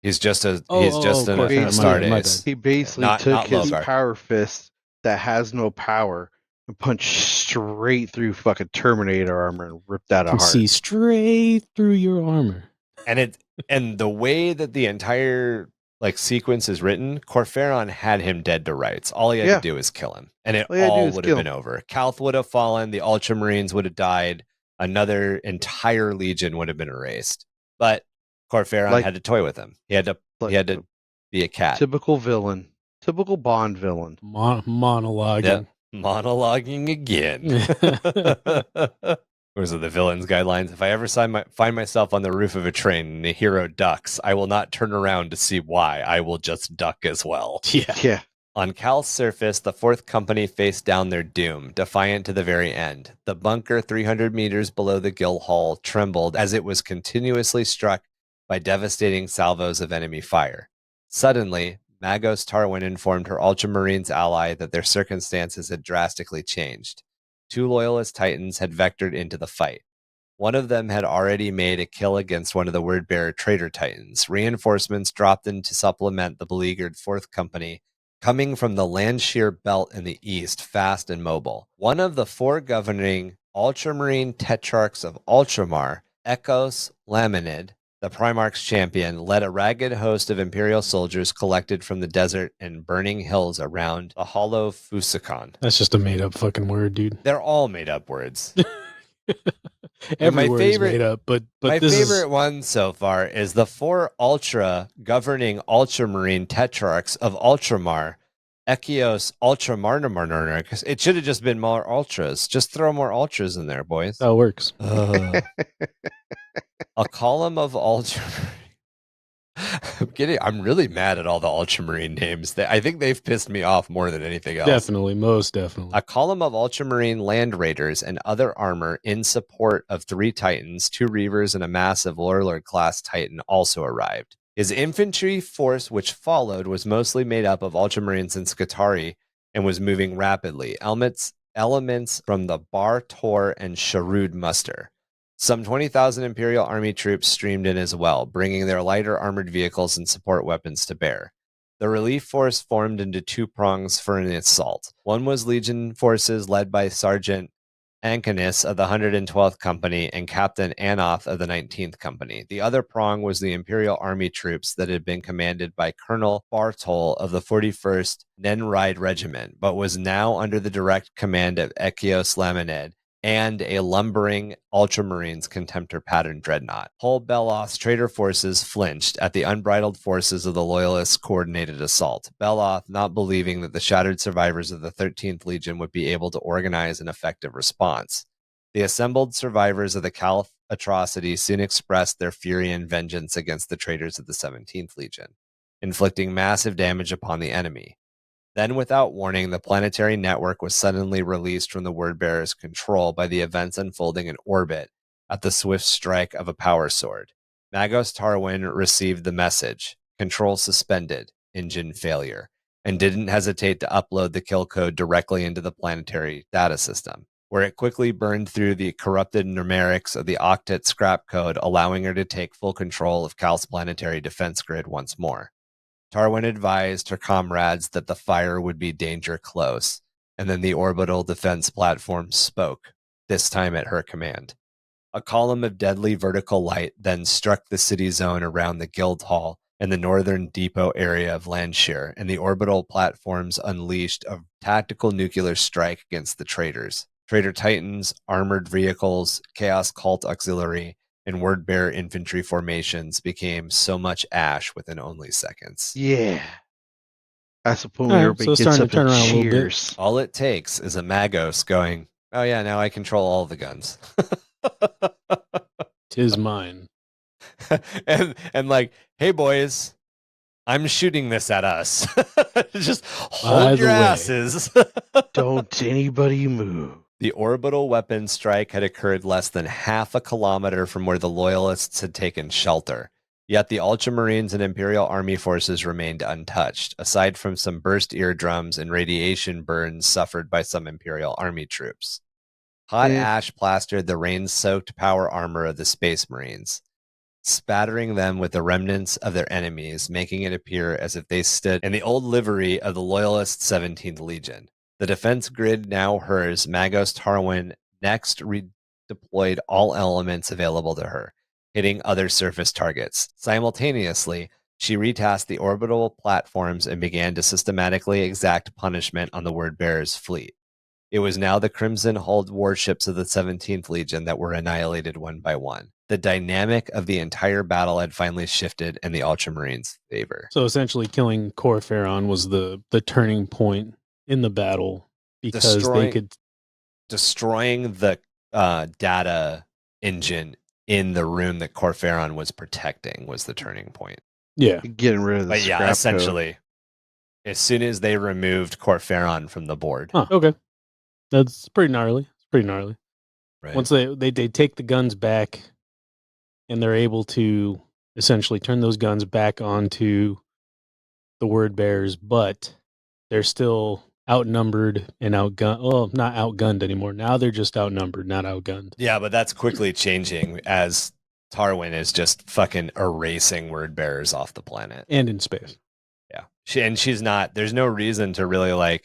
A: He's just a
B: Corferon, my bad, my
A: Astartes.
B: bad.
C: He basically
A: Not
C: took his
A: Logar.
C: power fist that has no power and punched straight through fucking Terminator armor and ripped out a
B: Can
C: heart.
B: see straight through your armor.
A: And the way that the entire like sequence is written, Corferon had him dead to rights. All he had
C: Yeah.
A: to do was kill him, and it
C: All he had to do
A: all
C: was
A: would
C: kill
A: have been over. Calth would have fallen. The Ultramarines would have died. Another entire legion would have been erased. But Corferon
C: Like-
A: had to toy with him. He had to be a cat.
C: Typical villain. Typical Bond villain.
B: Monologuing.
A: Yep. Monologuing again. Was it the villain's guidelines? If I ever find myself on the roof of a train and a hero ducks, I will not turn around to see why. I will just duck as well.
B: Yeah.
C: Yeah.
A: On Cal's surface, the Fourth Company faced down their doom, defiant to the very end. The bunker 300 meters below the guild hall trembled as it was continuously struck by devastating salvos of enemy fire. Suddenly, Magos Tarwin informed her Ultramarines ally that their circumstances had drastically changed. 2 loyalist titans had vectored into the fight. One of them had already made a kill against one of the word-bearer traitor titans. Reinforcements dropped in to supplement the beleaguered Fourth Company, coming from the Landshear Belt in the east, fast and mobile. One of the 4 governing Ultramarine Tetrarchs of Ultramar, Echos Laminid, the Primarch's champion, led a ragged host of Imperial soldiers collected from the desert and burning hills around the hollow Fusakon.
B: That's just a made up fucking word, dude.
A: They're all made up words.
B: Every
A: my
B: word
A: favorite-
B: is made up, but
A: My
B: this
A: favorite
B: is
A: one so far is the 4 Ultra governing Ultramarine Tetrarchs of Ultramar, Echios Ultramarnamarnarnar. It should have just been more Ultras. Just throw more Ultras in there, boys.
B: how it works.
A: Ugh. A column of Ultramarine. I'm really mad at all the Ultramarine names. I think they've pissed me off more than anything else.
B: Definitely, most definitely.
A: A column of Ultramarine land raiders and other armor in support of 3 Titans, 2 Reavers, and a massive Warlord-class Titan also arrived. His infantry force, which followed, was mostly made up of Ultramarines and Skitarii and was moving rapidly. Elements from the Bar Tor and Sharud muster. Some 20,000 Imperial Army troops streamed in as well, bringing their lighter armored vehicles and support weapons to bear. The relief force formed into 2 prongs for an assault. One was Legion forces led by Sergeant Ancanis of the 112th Company and Captain Anoth of the 19th Company. The other prong was the Imperial Army troops that had been commanded by Colonel Bartol of the 41st Nenride Regiment, but was now under the direct command of Echios Laminid and a lumbering Ultramarines Contemptor pattern dreadnought. Hull Beloth's traitor forces flinched at the unbridled forces of the Loyalists' coordinated assault. Beloth, not believing that the shattered survivors of the 13th Legion would be able to organize an effective response. The assembled survivors of the Calth atrocity soon expressed their fury and vengeance against the traitors of the 17th Legion, inflicting massive damage upon the enemy. Then, without warning, the planetary network was suddenly released from the Wordbearer's control by the events unfolding in orbit at the swift strike of a power sword. Magos Tarwin received the message, control suspended, engine failure, and didn't hesitate to upload the kill code directly into the planetary data system, where it quickly burned through the corrupted numerics of the octet scrap code, allowing her to take full control of Cal's planetary defense grid once more. Tarwin advised her comrades that the fire would be danger close, and then the orbital defense platform spoke, this time at her command. A column of deadly vertical light then struck the city zone around the guild hall and the northern depot area of Landshear, and the orbital platforms unleashed a tactical nuclear strike against the traitors. Traitor Titans, armored vehicles, Chaos Cult Auxiliary, and word-bearer infantry formations became so much ash within only seconds.
C: Yeah. That's the point
B: All
C: where
B: right, so
C: everybody
B: it's
C: gets
B: starting
C: up
B: to turn
C: and
B: around a little bit.
C: cheers.
A: All it takes is a Magos going, oh yeah, now I control all the guns.
B: 'Tis mine.
A: and like, hey boys, I'm shooting this at us. Just
B: By
A: hold
B: the
A: your
B: way.
A: asses.
C: Don't anybody move.
A: The orbital weapon strike had occurred less than half a kilometer from where the Loyalists had taken shelter. Yet the Ultramarines and Imperial Army forces remained untouched, aside from some burst eardrums and radiation burns suffered by some Imperial Army troops. Hot ash plastered the rain-soaked power armor of the Space Marines, spattering them with the remnants of their enemies, making it appear as if they stood in the old livery of the Loyalist 17th Legion. The defense grid now hers. Magos Tarwin next redeployed all elements available to her, hitting other surface targets. Simultaneously, she retasked the orbital platforms and began to systematically exact punishment on the Word-Bearer's fleet. It was now the crimson-hulled warships of the 17th Legion that were annihilated one by one. The dynamic of the entire battle had finally shifted in the Ultramarines' favor.
B: So essentially killing Khorney was the turning point in the battle, because they could...
A: Destroying the data engine in the room that Khorney was protecting was the turning point.
B: Yeah.
C: Getting rid of the scrap
A: essentially, as soon as they removed Khorney from the board.
B: Huh, okay. That's pretty gnarly. It's pretty gnarly.
A: Right.
B: Once they take the guns back, and they're able to essentially turn those guns back onto the word bearers, but they're still outnumbered and outgunned. Well, not outgunned anymore. Now they're just outnumbered, not outgunned.
A: Yeah, but that's quickly changing as Tarwin is just fucking erasing word bearers off the planet.
B: And in space.
A: Yeah. She's not, there's no reason to really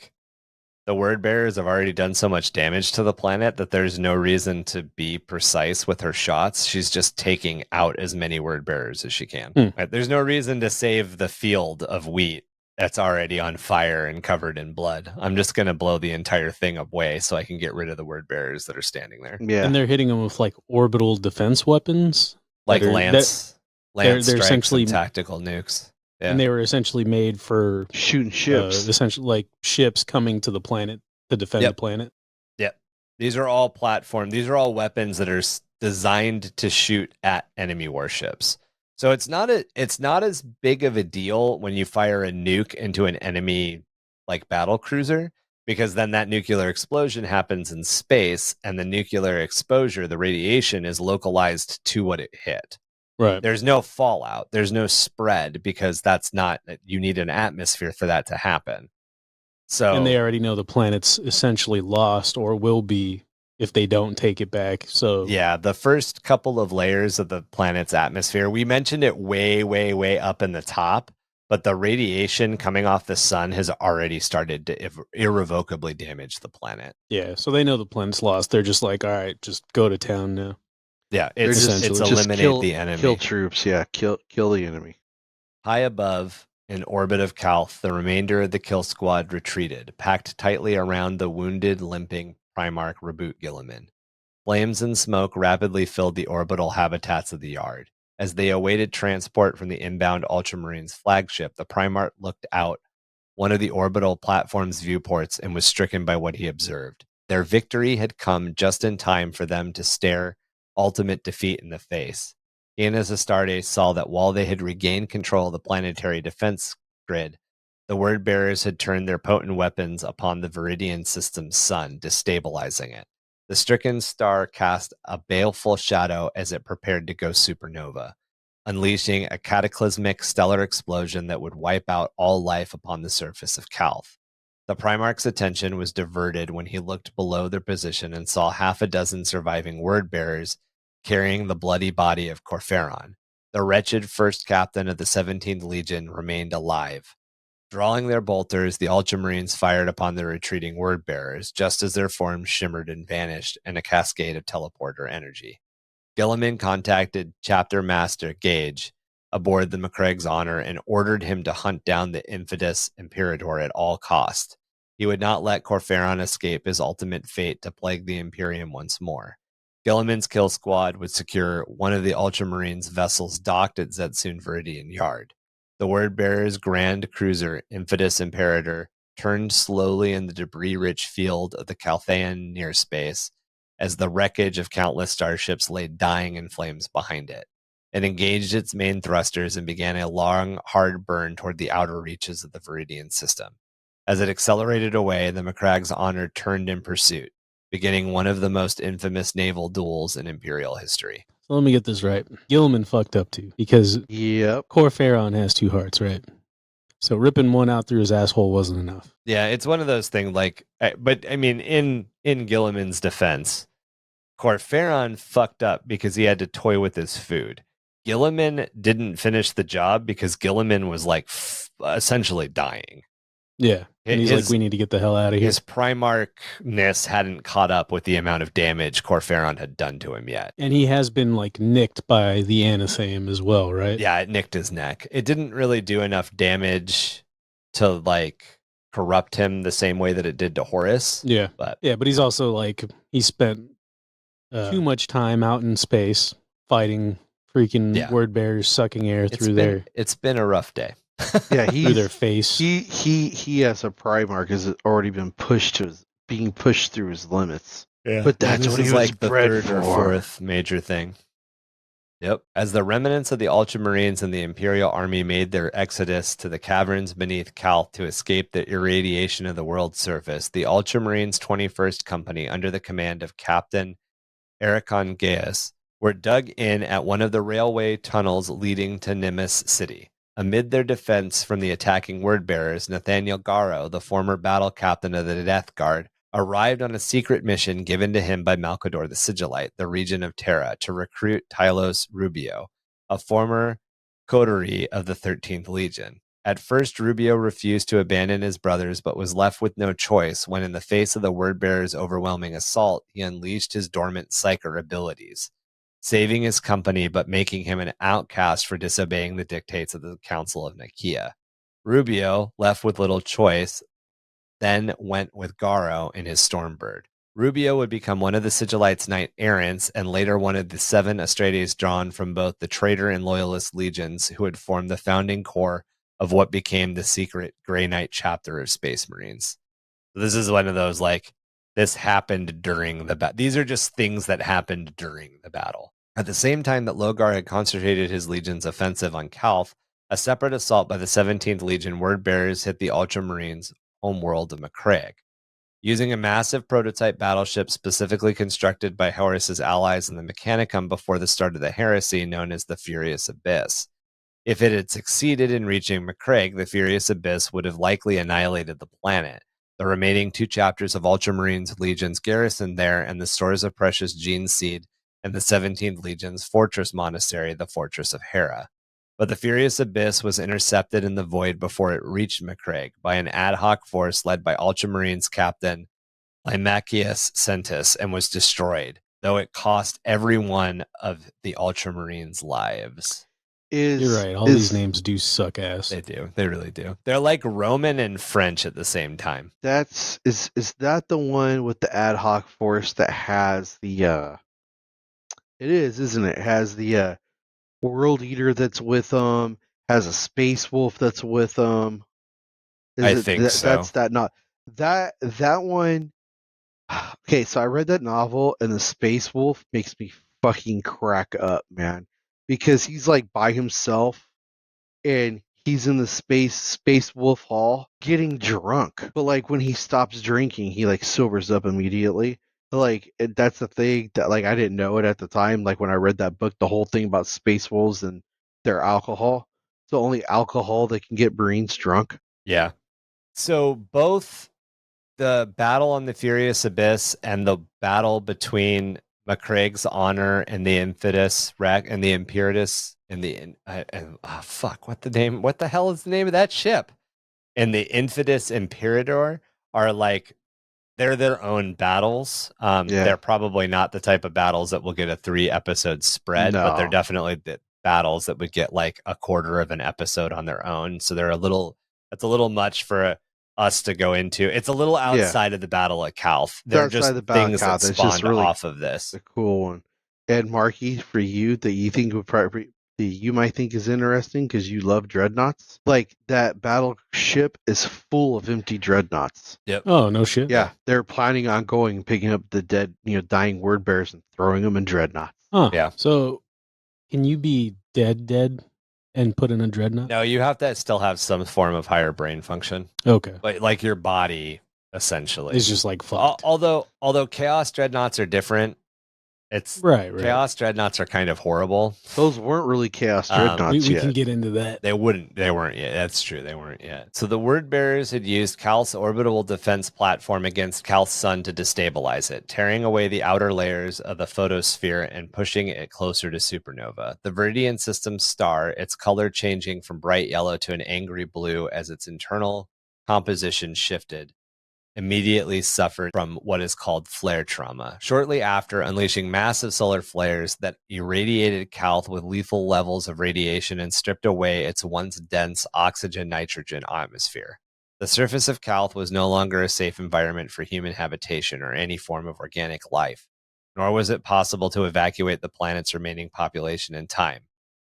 A: the word bearers have already done so much damage to the planet that there's no reason to be precise with her shots. She's just taking out as many word bearers as she can. Right? There's no reason to save the field of wheat that's already on fire and covered in blood. I'm just going to blow the entire thing away so I can get rid of the word bearers that are standing there.
C: Yeah.
B: And they're hitting them with orbital defense weapons.
A: Lance
B: they're
A: strikes
B: essentially
A: and tactical nukes. Yeah.
B: And they were essentially made for
C: shooting ships.
B: Essentially ships coming to the planet to defend the planet.
A: Yep. These are all platform. These are all weapons that are designed to shoot at enemy warships. So it's not as big of a deal when you fire a nuke into an enemy battle cruiser, because then that nuclear explosion happens in space, and the nuclear exposure, the radiation, is localized to what it hit.
B: Right.
A: There's no fallout. There's no spread, because you need an atmosphere for that to happen. So,
B: and they already know the planet's essentially lost, or will be if they don't take it back. So
A: yeah, the first couple of layers of the planet's atmosphere, we mentioned it way, way, way up in the top, but the radiation coming off the sun has already started to irrevocably damage the planet.
B: Yeah, so they know the planet's lost. They're just like, all right, just go to town now.
A: Yeah, it's eliminate the enemy.
C: Kill troops, yeah, kill the enemy.
A: High above, in orbit of Calth, the remainder of the kill squad retreated, packed tightly around the wounded, limping Primarch Reboot Guilliman. Flames and smoke rapidly filled the orbital habitats of the yard. As they awaited transport from the inbound Ultramarines flagship, the Primarch looked out one of the orbital platform's viewports and was stricken by what he observed. Their victory had come just in time for them to stare ultimate defeat in the face. He and his Astartes saw that while they had regained control of the planetary defense grid, the word bearers had turned their potent weapons upon the Viridian system's sun, destabilizing it. The stricken star cast a baleful shadow as it prepared to go supernova, unleashing a cataclysmic stellar explosion that would wipe out all life upon the surface of Calth. The Primarch's attention was diverted when he looked below their position and saw half a dozen surviving word bearers carrying the bloody body of Khorney. The wretched first captain of the 17th Legion remained alive. Drawing their bolters, the Ultramarines fired upon the retreating word bearers, just as their forms shimmered and vanished in a cascade of teleporter energy. Guilliman contacted Chapter Master Gage aboard the McCraig's Honor and ordered him to hunt down the infidus Imperator at all cost. He would not let Khorney escape his ultimate fate to plague the Imperium once more. Guilliman's kill squad would secure one of the Ultramarines' vessels docked at Zetsun Viridian Yard. The word-bearer's grand cruiser, Infidus Imperator, turned slowly in the debris-rich field of the Calthaean near space as the wreckage of countless starships lay dying in flames behind it. It engaged its main thrusters and began a long, hard burn toward the outer reaches of the Viridian system. As it accelerated away, the McCraig's Honor turned in pursuit. beginning one of the most infamous naval duels in Imperial history.
B: So let me get this right. Gilliman fucked up too, because
C: Yep.
B: Khorney has 2 hearts, right? So ripping one out through his asshole wasn't enough.
A: Yeah, it's one of those things but I mean, in Gilliman's defense, Khorney fucked up because he had to toy with his food. Gilliman didn't finish the job because Gilliman was like essentially dying.
B: Yeah. And he's like, we need to get the hell out of here.
A: His Primarchness hadn't caught up with the amount of damage Khorney had done to him yet.
B: And he has been like nicked by the Anathame as well, right?
A: Yeah, it nicked his neck. It didn't really do enough damage to like corrupt him the same way that it did to Horus.
B: Yeah.
A: But
B: he's also like, he spent too much time out in space fighting freaking word bearers sucking air through there.
A: It's been a rough day.
C: Yeah,
B: through their face.
C: He as a Primarch has already been being pushed through his limits.
A: Yeah,
C: but that's what he was
A: like the
C: bred
A: third
C: for.
A: or fourth major thing. Yep. As the remnants of the Ultramarines and the Imperial Army made their exodus to the caverns beneath Calth to escape the irradiation of the world's surface, the Ultramarines 21st Company, under the command of Captain Ericon Gaius, were dug in at one of the railway tunnels leading to Nimis City. Amid their defense from the attacking word-bearers, Nathaniel Garro, the former battle captain of the Death Guard, arrived on a secret mission given to him by Malcador the Sigillite, the regent of Terra, to recruit Tylos Rubio, a former coterie of the 13th Legion. At first, Rubio refused to abandon his brothers, but was left with no choice when, in the face of the word-bearers' overwhelming assault, he unleashed his dormant psyker abilities, saving his company but making him an outcast for disobeying the dictates of the Council of Nicaea. Rubio, left with little choice, then went with Garro in his Stormbird. Rubio would become one of the Sigillites' knight errants and later one of the 7 Astrades drawn from both the traitor and loyalist legions who had formed the founding core of what became the secret Grey Knight chapter of Space Marines. So this is one of those, like, this happened during the battle. These are just things that happened during the battle. At the same time that Logar had concentrated his legion's offensive on Calth, a separate assault by the 17th Legion word-bearers hit the Ultramarines' homeworld of Macraig. Using a massive prototype battleship specifically constructed by Horus's allies in the Mechanicum before the start of the heresy, known as the Furious Abyss. If it had succeeded in reaching Macraig, the Furious Abyss would have likely annihilated the planet. The remaining 2 chapters of Ultramarines legions garrisoned there, and the stores of precious gene seed, and the 17th Legion's fortress monastery, the Fortress of Hera. But the Furious Abyss was intercepted in the void before it reached Macraig by an ad hoc force led by Ultramarines captain Lymachius Centus and was destroyed, though it cost every one of the Ultramarines' lives.
B: You're right. All these names do suck ass.
A: They do. They really do. They're like Roman and French at the same time.
C: Is that the one with the ad hoc force that has the it is, isn't it? It has the World Eater that's with them, has a Space Wolf that's with them.
A: I think so.
C: That's not that one. Okay, so I read that novel, and the Space Wolf makes me fucking crack up, man, because he's like by himself, and he's in the Space Wolf Hall getting drunk. But like when he stops drinking, he like sobers up immediately. Like that's the thing that like I didn't know it at the time. Like when I read that book, the whole thing about space wolves and their alcohol. It's the only alcohol that can get Marines drunk.
A: Yeah. So both the battle on the Furious Abyss and the battle between Macraig's Honor and the Infidus and the Imperatus and the what the hell is the name of that ship? And the Infidus Imperator are like, they're their own battles. They're probably not the type of battles that will get a 3-episode spread, but they're definitely the battles that would get like a quarter of an episode on their own. So they're that's a little much for us to go into. It's a little outside of the Battle of Calth. They're just things that spawned really off of this.
C: A cool one. And Marky, for you, that you think would probably you might think is interesting because you love dreadnoughts. Like that battleship is full of empty dreadnoughts.
A: Yep.
B: Oh, no shit.
C: Yeah, they're planning on going and picking up the dead, dying word bearers and throwing them in dreadnoughts.
B: Huh. Yeah. So, can you be dead and put in a dreadnought?
A: No, you have to still have some form of higher brain function.
B: Okay.
A: But like your body essentially.
B: It's just like fucked.
A: Although Chaos Dreadnoughts are different, it's
B: Right.
A: Chaos Dreadnoughts are kind of horrible.
C: Those weren't really Chaos Dreadnoughts
B: We
C: yet.
B: can get into that.
A: They weren't yet. That's true. They weren't yet. So the Word Bearers had used Calth's orbital defense platform against Calth's sun to destabilize it, tearing away the outer layers of the photosphere and pushing it closer to supernova. The Viridian System's star, its color changing from bright yellow to an angry blue as its internal composition shifted, immediately suffered from what is called flare trauma, shortly after unleashing massive solar flares that irradiated Calth with lethal levels of radiation and stripped away its once dense oxygen-nitrogen atmosphere. The surface of Calth was no longer a safe environment for human habitation or any form of organic life, nor was it possible to evacuate the planet's remaining population in time.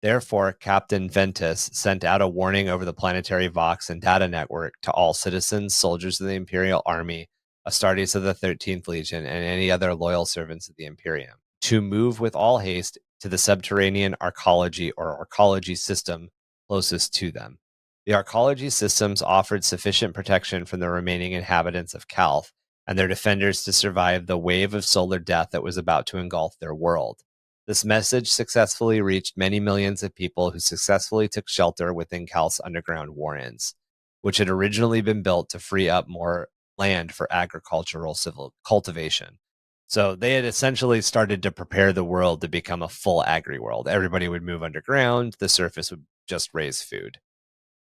A: Therefore, Captain Ventus sent out a warning over the planetary Vox and data network to all citizens, soldiers of the Imperial Army, Astartes of the 13th Legion, and any other loyal servants of the Imperium, to move with all haste to the subterranean arcology or arcology system closest to them. The arcology systems offered sufficient protection from the remaining inhabitants of Calth and their defenders to survive the wave of solar death that was about to engulf their world. This message successfully reached many millions of people who successfully took shelter within Calth's underground warrens, which had originally been built to free up more land for agricultural civil cultivation. So they had essentially started to prepare the world to become a full agri-world. Everybody would move underground, the surface would just raise food.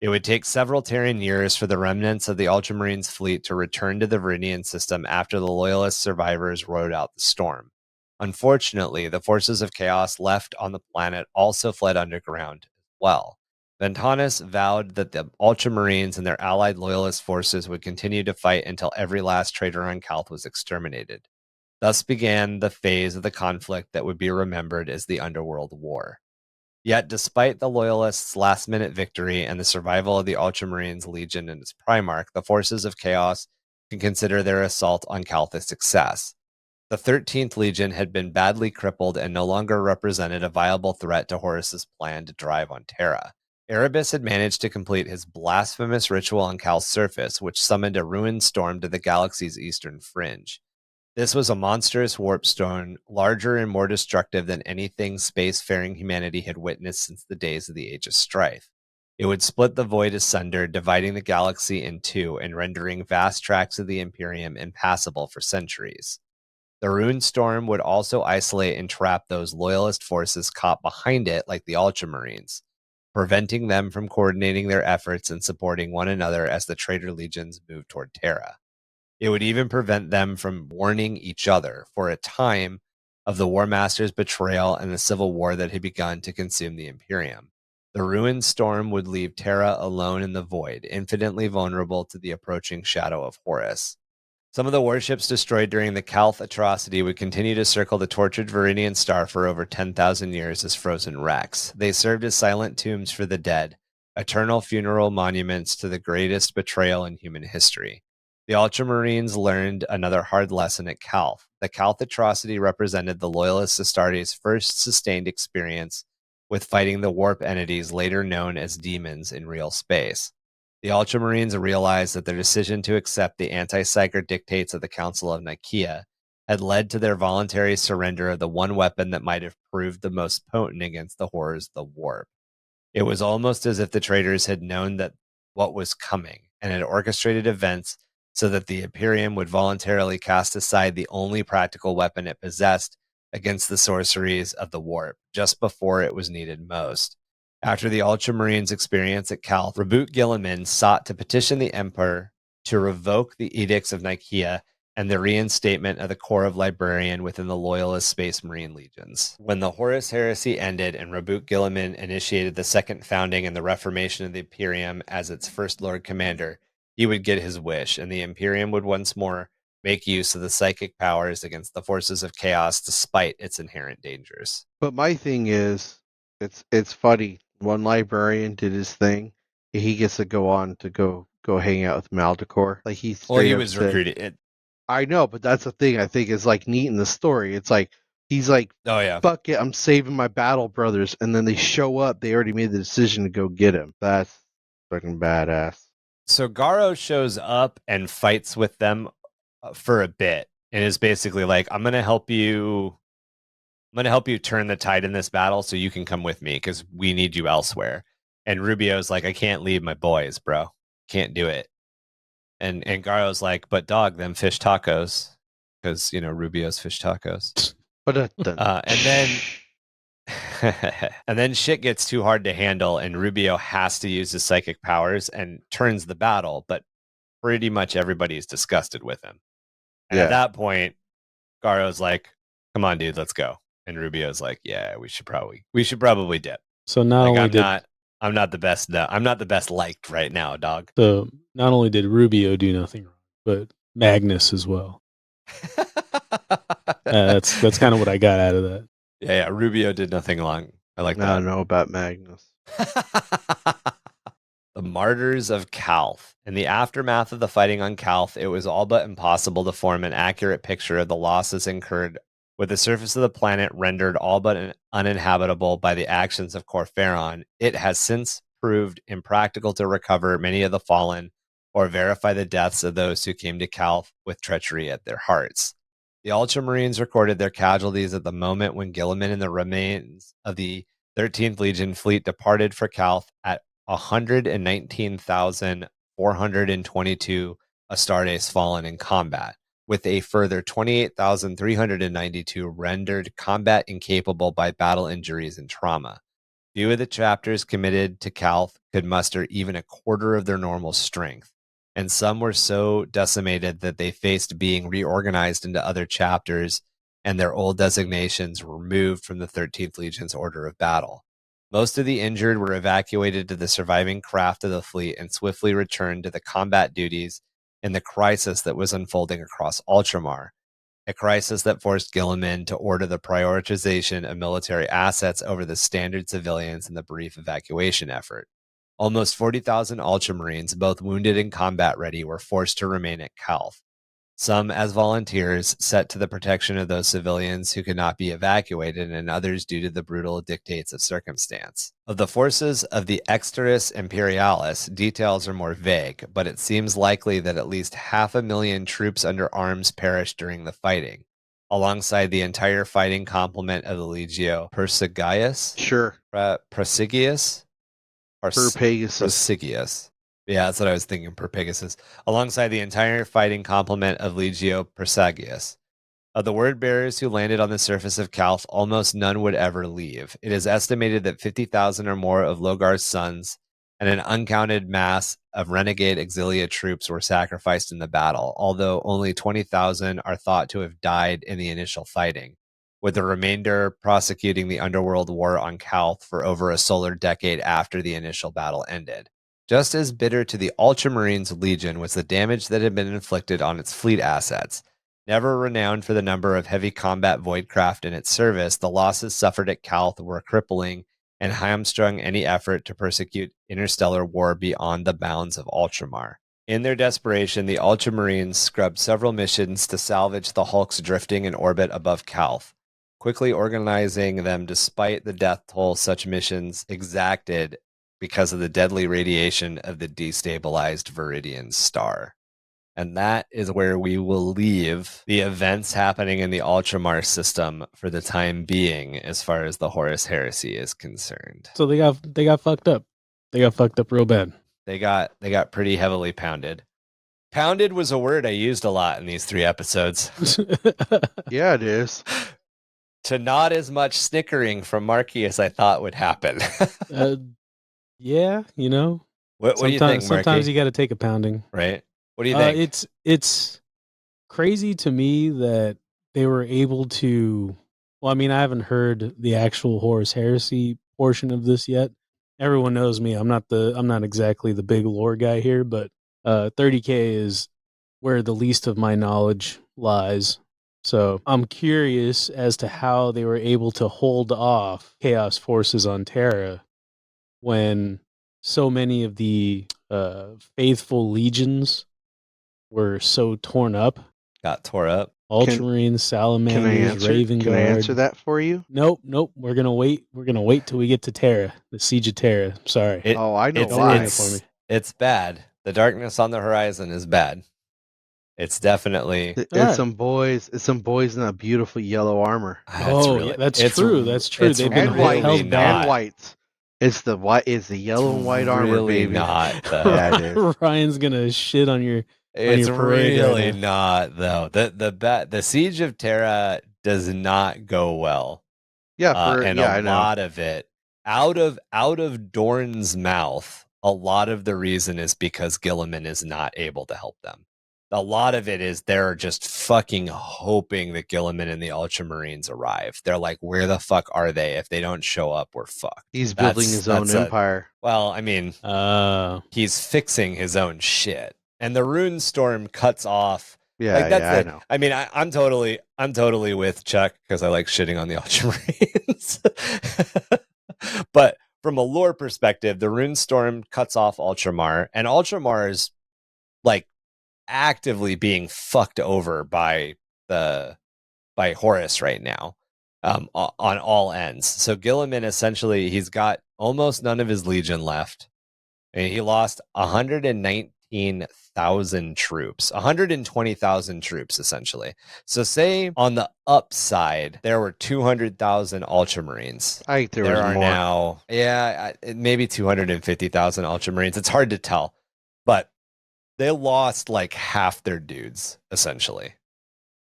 A: It would take several Terran years for the remnants of the Ultramarines fleet to return to the Viridian system after the Loyalist survivors rode out the storm. Unfortunately, the forces of chaos left on the planet also fled underground as well. Ventanus vowed that the Ultramarines and their allied loyalist forces would continue to fight until every last traitor on Calth was exterminated. Thus began the phase of the conflict that would be remembered as the Underworld War. Yet, despite the Loyalists' last-minute victory and the survival of the Ultramarines Legion and its Primarch, the forces of chaos can consider their assault on Calth a success. The 13th Legion had been badly crippled and no longer represented a viable threat to Horus's plan to drive on Terra. Erebus had managed to complete his blasphemous ritual on Cal's surface, which summoned a ruined storm to the galaxy's eastern fringe. This was a monstrous warp storm, larger and more destructive than anything spacefaring humanity had witnessed since the days of the Age of Strife. It would split the void asunder, dividing the galaxy in two and rendering vast tracts of the Imperium impassable for centuries. The Rune Storm would also isolate and trap those loyalist forces caught behind it like the Ultramarines, preventing them from coordinating their efforts and supporting one another as the traitor legions moved toward Terra. It would even prevent them from warning each other for a time of the War Master's betrayal and the civil war that had begun to consume the Imperium. The Ruined Storm would leave Terra alone in the void, infinitely vulnerable to the approaching shadow of Horus. Some of the warships destroyed during the Calth atrocity would continue to circle the tortured Viridian star for over 10,000 years as frozen wrecks. They served as silent tombs for the dead, eternal funeral monuments to the greatest betrayal in human history. The Ultramarines learned another hard lesson at Calth. The Calth atrocity represented the Loyalist Astartes' first sustained experience with fighting the warp entities later known as demons in real space. The Ultramarines realized that their decision to accept the anti-psyker dictates of the Council of Nicaea had led to their voluntary surrender of the one weapon that might have proved the most potent against the horrors of the warp. It was almost as if the traitors had known that what was coming and had orchestrated events so that the Imperium would voluntarily cast aside the only practical weapon it possessed against the sorceries of the warp just before it was needed most. After the Ultramarines' experience at Calth, Raboot Gilliman sought to petition the Emperor to revoke the Edicts of Nicaea and the reinstatement of the Corps of Librarian within the Loyalist Space Marine Legions. When the Horus Heresy ended and Raboot Gilliman initiated the second founding and the reformation of the Imperium as its First Lord Commander, he would get his wish, and the Imperium would once more make use of the psychic powers against the forces of chaos despite its inherent dangers.
C: But my thing is, it's funny. One librarian did his thing. He gets to go on to go hang out with Maldecor. Like he
A: was recruited.
C: I know, but that's the thing I think is like neat in the story. It's like he's like,
A: oh yeah,
C: fuck it, I'm saving my battle brothers, and then they show up. They already made the decision to go get him. That's fucking badass.
A: So Garo shows up and fights with them for a bit, and is basically like, I'm gonna help you turn the tide in this battle so you can come with me because we need you elsewhere. And Rubio's like, I can't leave my boys, bro. Can't do it. And Garo's like, but dog, them fish tacos. Because, Rubio's fish tacos. And then shit gets too hard to handle, and Rubio has to use his psychic powers and turns the battle, but pretty much everybody's disgusted with him. And at that point, Garo's like, come on, dude, let's go. And Rubio's like, yeah, we should probably dip.
B: So not only
A: I'm not the best. I'm not the best liked right now, dog.
B: So not only did Rubio do nothing wrong, but Magnus as well. That's kind of what I got out of that.
A: Yeah. Rubio did nothing wrong. I like that.
C: I don't know about Magnus.
A: The Martyrs of Calth. In the aftermath of the fighting on Calth, it was all but impossible to form an accurate picture of the losses incurred, with the surface of the planet rendered all but uninhabitable by the actions of Corferon. It has since proved impractical to recover many of the fallen or verify the deaths of those who came to Calth with treachery at their hearts. The Ultramarines recorded their casualties at the moment when Guilliman and the remains of the 13th Legion fleet departed for Calth at 119,422 Astartes fallen in combat, with a further 28,392 rendered combat incapable by battle injuries and trauma. Few of the chapters committed to Calth could muster even a quarter of their normal strength, and some were so decimated that they faced being reorganized into other chapters and their old designations removed from the 13th Legion's order of battle. Most of the injured were evacuated to the surviving craft of the fleet and swiftly returned to the combat duties in the crisis that was unfolding across Ultramar, a crisis that forced Guilliman to order the prioritization of military assets over the standard civilians in the brief evacuation effort. Almost 40,000 Ultramarines, both wounded and combat ready, were forced to remain at Calth. Some as volunteers set to the protection of those civilians who could not be evacuated, and others due to the brutal dictates of circumstance. Of the forces of the Exteris Imperialis, details are more vague, but it seems likely that at least 500,000 troops under arms perished during the fighting, alongside the entire fighting complement of the Legio Persigius.
C: Sure.
A: Persigius?
C: Perpegasus.
A: Persigius. Yeah, that's what I was thinking, per Pegasus, alongside the entire fighting complement of Legio Persagius. Of the word bearers who landed on the surface of Calth, almost none would ever leave. It is estimated that 50,000 or more of Logar's sons and an uncounted mass of renegade auxilia troops were sacrificed in the battle, although only 20,000 are thought to have died in the initial fighting, with the remainder prosecuting the underworld war on Calth for over a solar decade after the initial battle ended. Just as bitter to the Ultramarines Legion was the damage that had been inflicted on its fleet assets. Never renowned for the number of heavy combat voidcraft in its service, the losses suffered at Calth were crippling and hamstrung any effort to persecute interstellar war beyond the bounds of Ultramar. In their desperation, the Ultramarines scrubbed several missions to salvage the hulks drifting in orbit above Calth, quickly organizing them despite the death toll such missions exacted because of the deadly radiation of the destabilized Viridian star. And that is where we will leave the events happening in the Ultramar system for the time being, as far as the Horus Heresy is concerned.
B: So they got fucked up. They got fucked up real bad.
A: They got pretty heavily pounded. Pounded was a word I used a lot in these 3 episodes.
C: Yeah, it is.
A: To not as much snickering from Marky as I thought would happen.
B: Yeah, you know.
A: What do you think, Marky?
B: Sometimes you got to take a pounding,
A: right? What do you think?
B: It's crazy to me that they were able to. Well, I mean, I haven't heard the actual Horus Heresy portion of this yet. Everyone knows me. I'm not exactly the big lore guy here, but 30K is where the least of my knowledge lies. So I'm curious as to how they were able to hold off Chaos forces on Terra when so many of the faithful legions were so torn up.
A: Got tore up.
B: Ultramarines, Salamanders, Raven Guard.
C: Can I answer that for you?
B: Nope. We're gonna wait. We're gonna wait till we get to Terra, the Siege of Terra. Sorry.
C: I know why.
A: It's bad. The darkness on the horizon is bad. It's definitely.
C: It's some boys. It's some boys in that beautiful yellow armor.
B: That's true. That's true.
A: They've been
C: white
A: really not.
C: and whites. It's the white. It's the yellow and white armor,
A: really
C: baby.
A: Not.
C: Yeah, it is.
B: Ryan's gonna shit on your.
A: It's
B: your parade
A: really
B: right
A: not though. The Siege of Terra does not go well.
C: Yeah,
A: and
C: I
A: a
C: know.
A: lot of it out of Dorn's mouth. A lot of the reason is because Guilliman is not able to help them. A lot of it is they're just fucking hoping that Guilliman and the Ultramarines arrive. They're like, where the fuck are they? If they don't show up, we're fucked.
C: He's building his own empire.
A: Well, I mean, he's fixing his own shit. And the Rune Storm cuts off.
C: Yeah, I know.
A: I mean, I'm totally with Chuck because I like shitting on the Ultramarines. But from a lore perspective, the Rune Storm cuts off Ultramar, and Ultramar is like actively being fucked over by Horus right now, on all ends. So Guilliman essentially, he's got almost none of his legion left, and he lost 119,000 troops, 120,000 troops essentially. So say on the upside there were 200,000 Ultramarines.
C: I think there
A: are
C: more.
A: Now, maybe 250,000 Ultramarines. It's hard to tell, but they lost like half their dudes, essentially.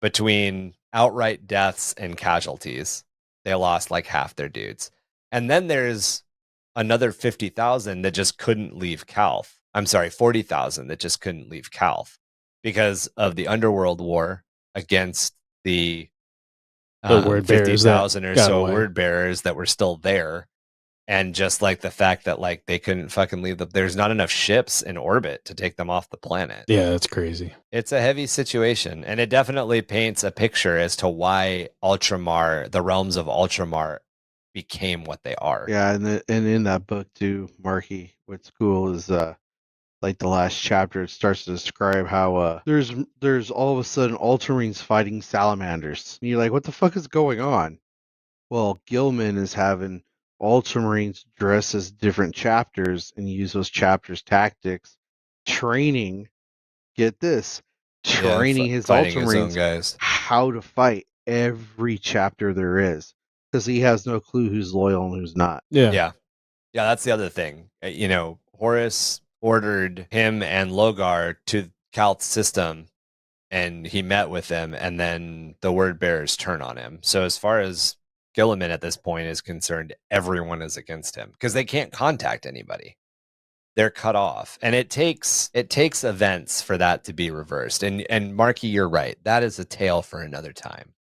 A: Between outright deaths and casualties, they lost like half their dudes. And then there's another 50,000 that just couldn't leave Calth. I'm sorry, 40,000 that just couldn't leave Calth because of the Underworld War against the 50,000 or so word bearers that were still there. And just like the fact that like they couldn't fucking leave there's not enough ships in orbit to take them off the planet.
B: Yeah, that's crazy.
A: It's a heavy situation, and it definitely paints a picture as to why Ultramar, the realms of Ultramar, became what they are.
C: Yeah, and in that book too, Marky, what's cool is like the last chapter, it starts to describe how there's all of a sudden Ultramarines fighting salamanders. And you're like, what the fuck is going on? Well, Guilliman is having Ultramarines dress as different chapters and use those chapters' tactics, training. Get this, training his Ultramarines
A: guys
C: how to fight every chapter there is, because he has no clue who's loyal and who's not.
A: Yeah. That's the other thing. Horus ordered him and Logar to Calth's system, and he met with them, and then the word bearers turn on him. So as far as Guilliman at this point is concerned, everyone is against him because they can't contact anybody. They're cut off, and it takes events for that to be reversed. And Marky, you're right. That is a tale for another time.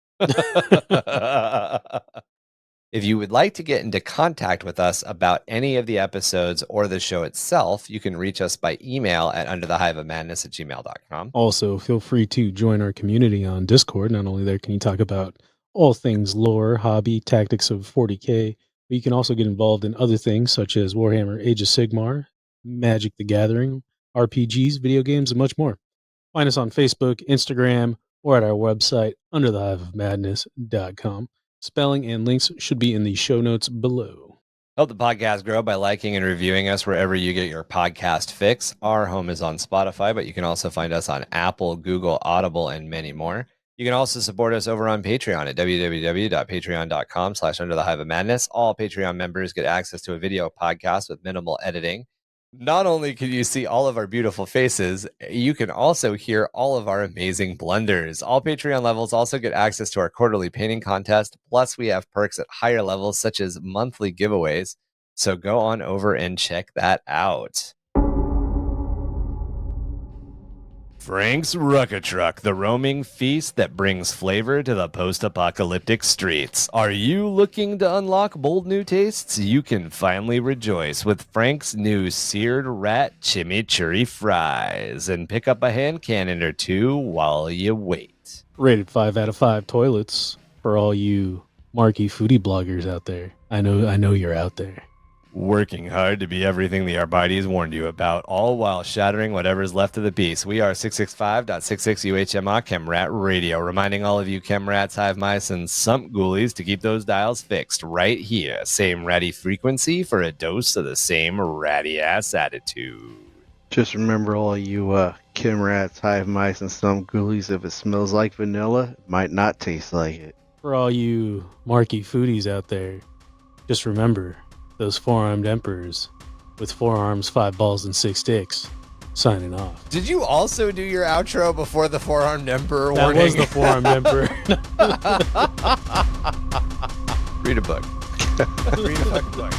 A: If you would like to get into contact with us about any of the episodes or the show itself, you can reach us by email at underthehiveofmadness@gmail.com.
B: Also, feel free to join our community on Discord. Not only there can you talk about all things lore, hobby, tactics of 40k, but you can also get involved in other things such as Warhammer Age of Sigmar, Magic the Gathering, RPGs, video games, and much more. Find us on Facebook, Instagram, or at our website, underthehiveofmadness.com. Spelling and links should be in the show notes below.
A: Help the podcast grow by liking and reviewing us wherever you get your podcast fix. Our home is on Spotify, but you can also find us on Apple, Google, Audible, and many more. You can also support us over on Patreon at www.patreon.com/underthehiveofmadness. All Patreon members get access to a video podcast with minimal editing. Not only can you see all of our beautiful faces, you can also hear all of our amazing blunders. All Patreon levels also get access to our quarterly painting contest. Plus, we have perks at higher levels, such as monthly giveaways. So go on over and check that out. Frank's Rucker Truck, the roaming feast that brings flavor to the post-apocalyptic streets. Are you looking to unlock bold new tastes? You can finally rejoice with Frank's new seared rat chimichurri fries and pick up a hand cannon or two while you wait.
B: Rated 5 out of 5 toilets for all you Marky foodie bloggers out there. I know you're out there.
A: Working hard to be everything the Arbites warned you about, all while shattering whatever's left of the peace. We are 665.66 UHMR Chemrat Radio, reminding all of you Chemrats, Hive Mice, and Sump Ghoulies to keep those dials fixed right here. Same ratty frequency for a dose of the same ratty-ass attitude.
C: Just remember, all you Kim rats, hive mice, and some ghoulies, if it smells like vanilla, it might not taste like it.
B: For all you Marky foodies out there, just remember those four-armed emperors with 4 arms, 5 balls, and 6 dicks. Signing off.
A: Did you also do your outro before the four-armed emperor
B: That
A: warning?
B: was the four-armed emperor.
A: Read a book. Read a fucking book.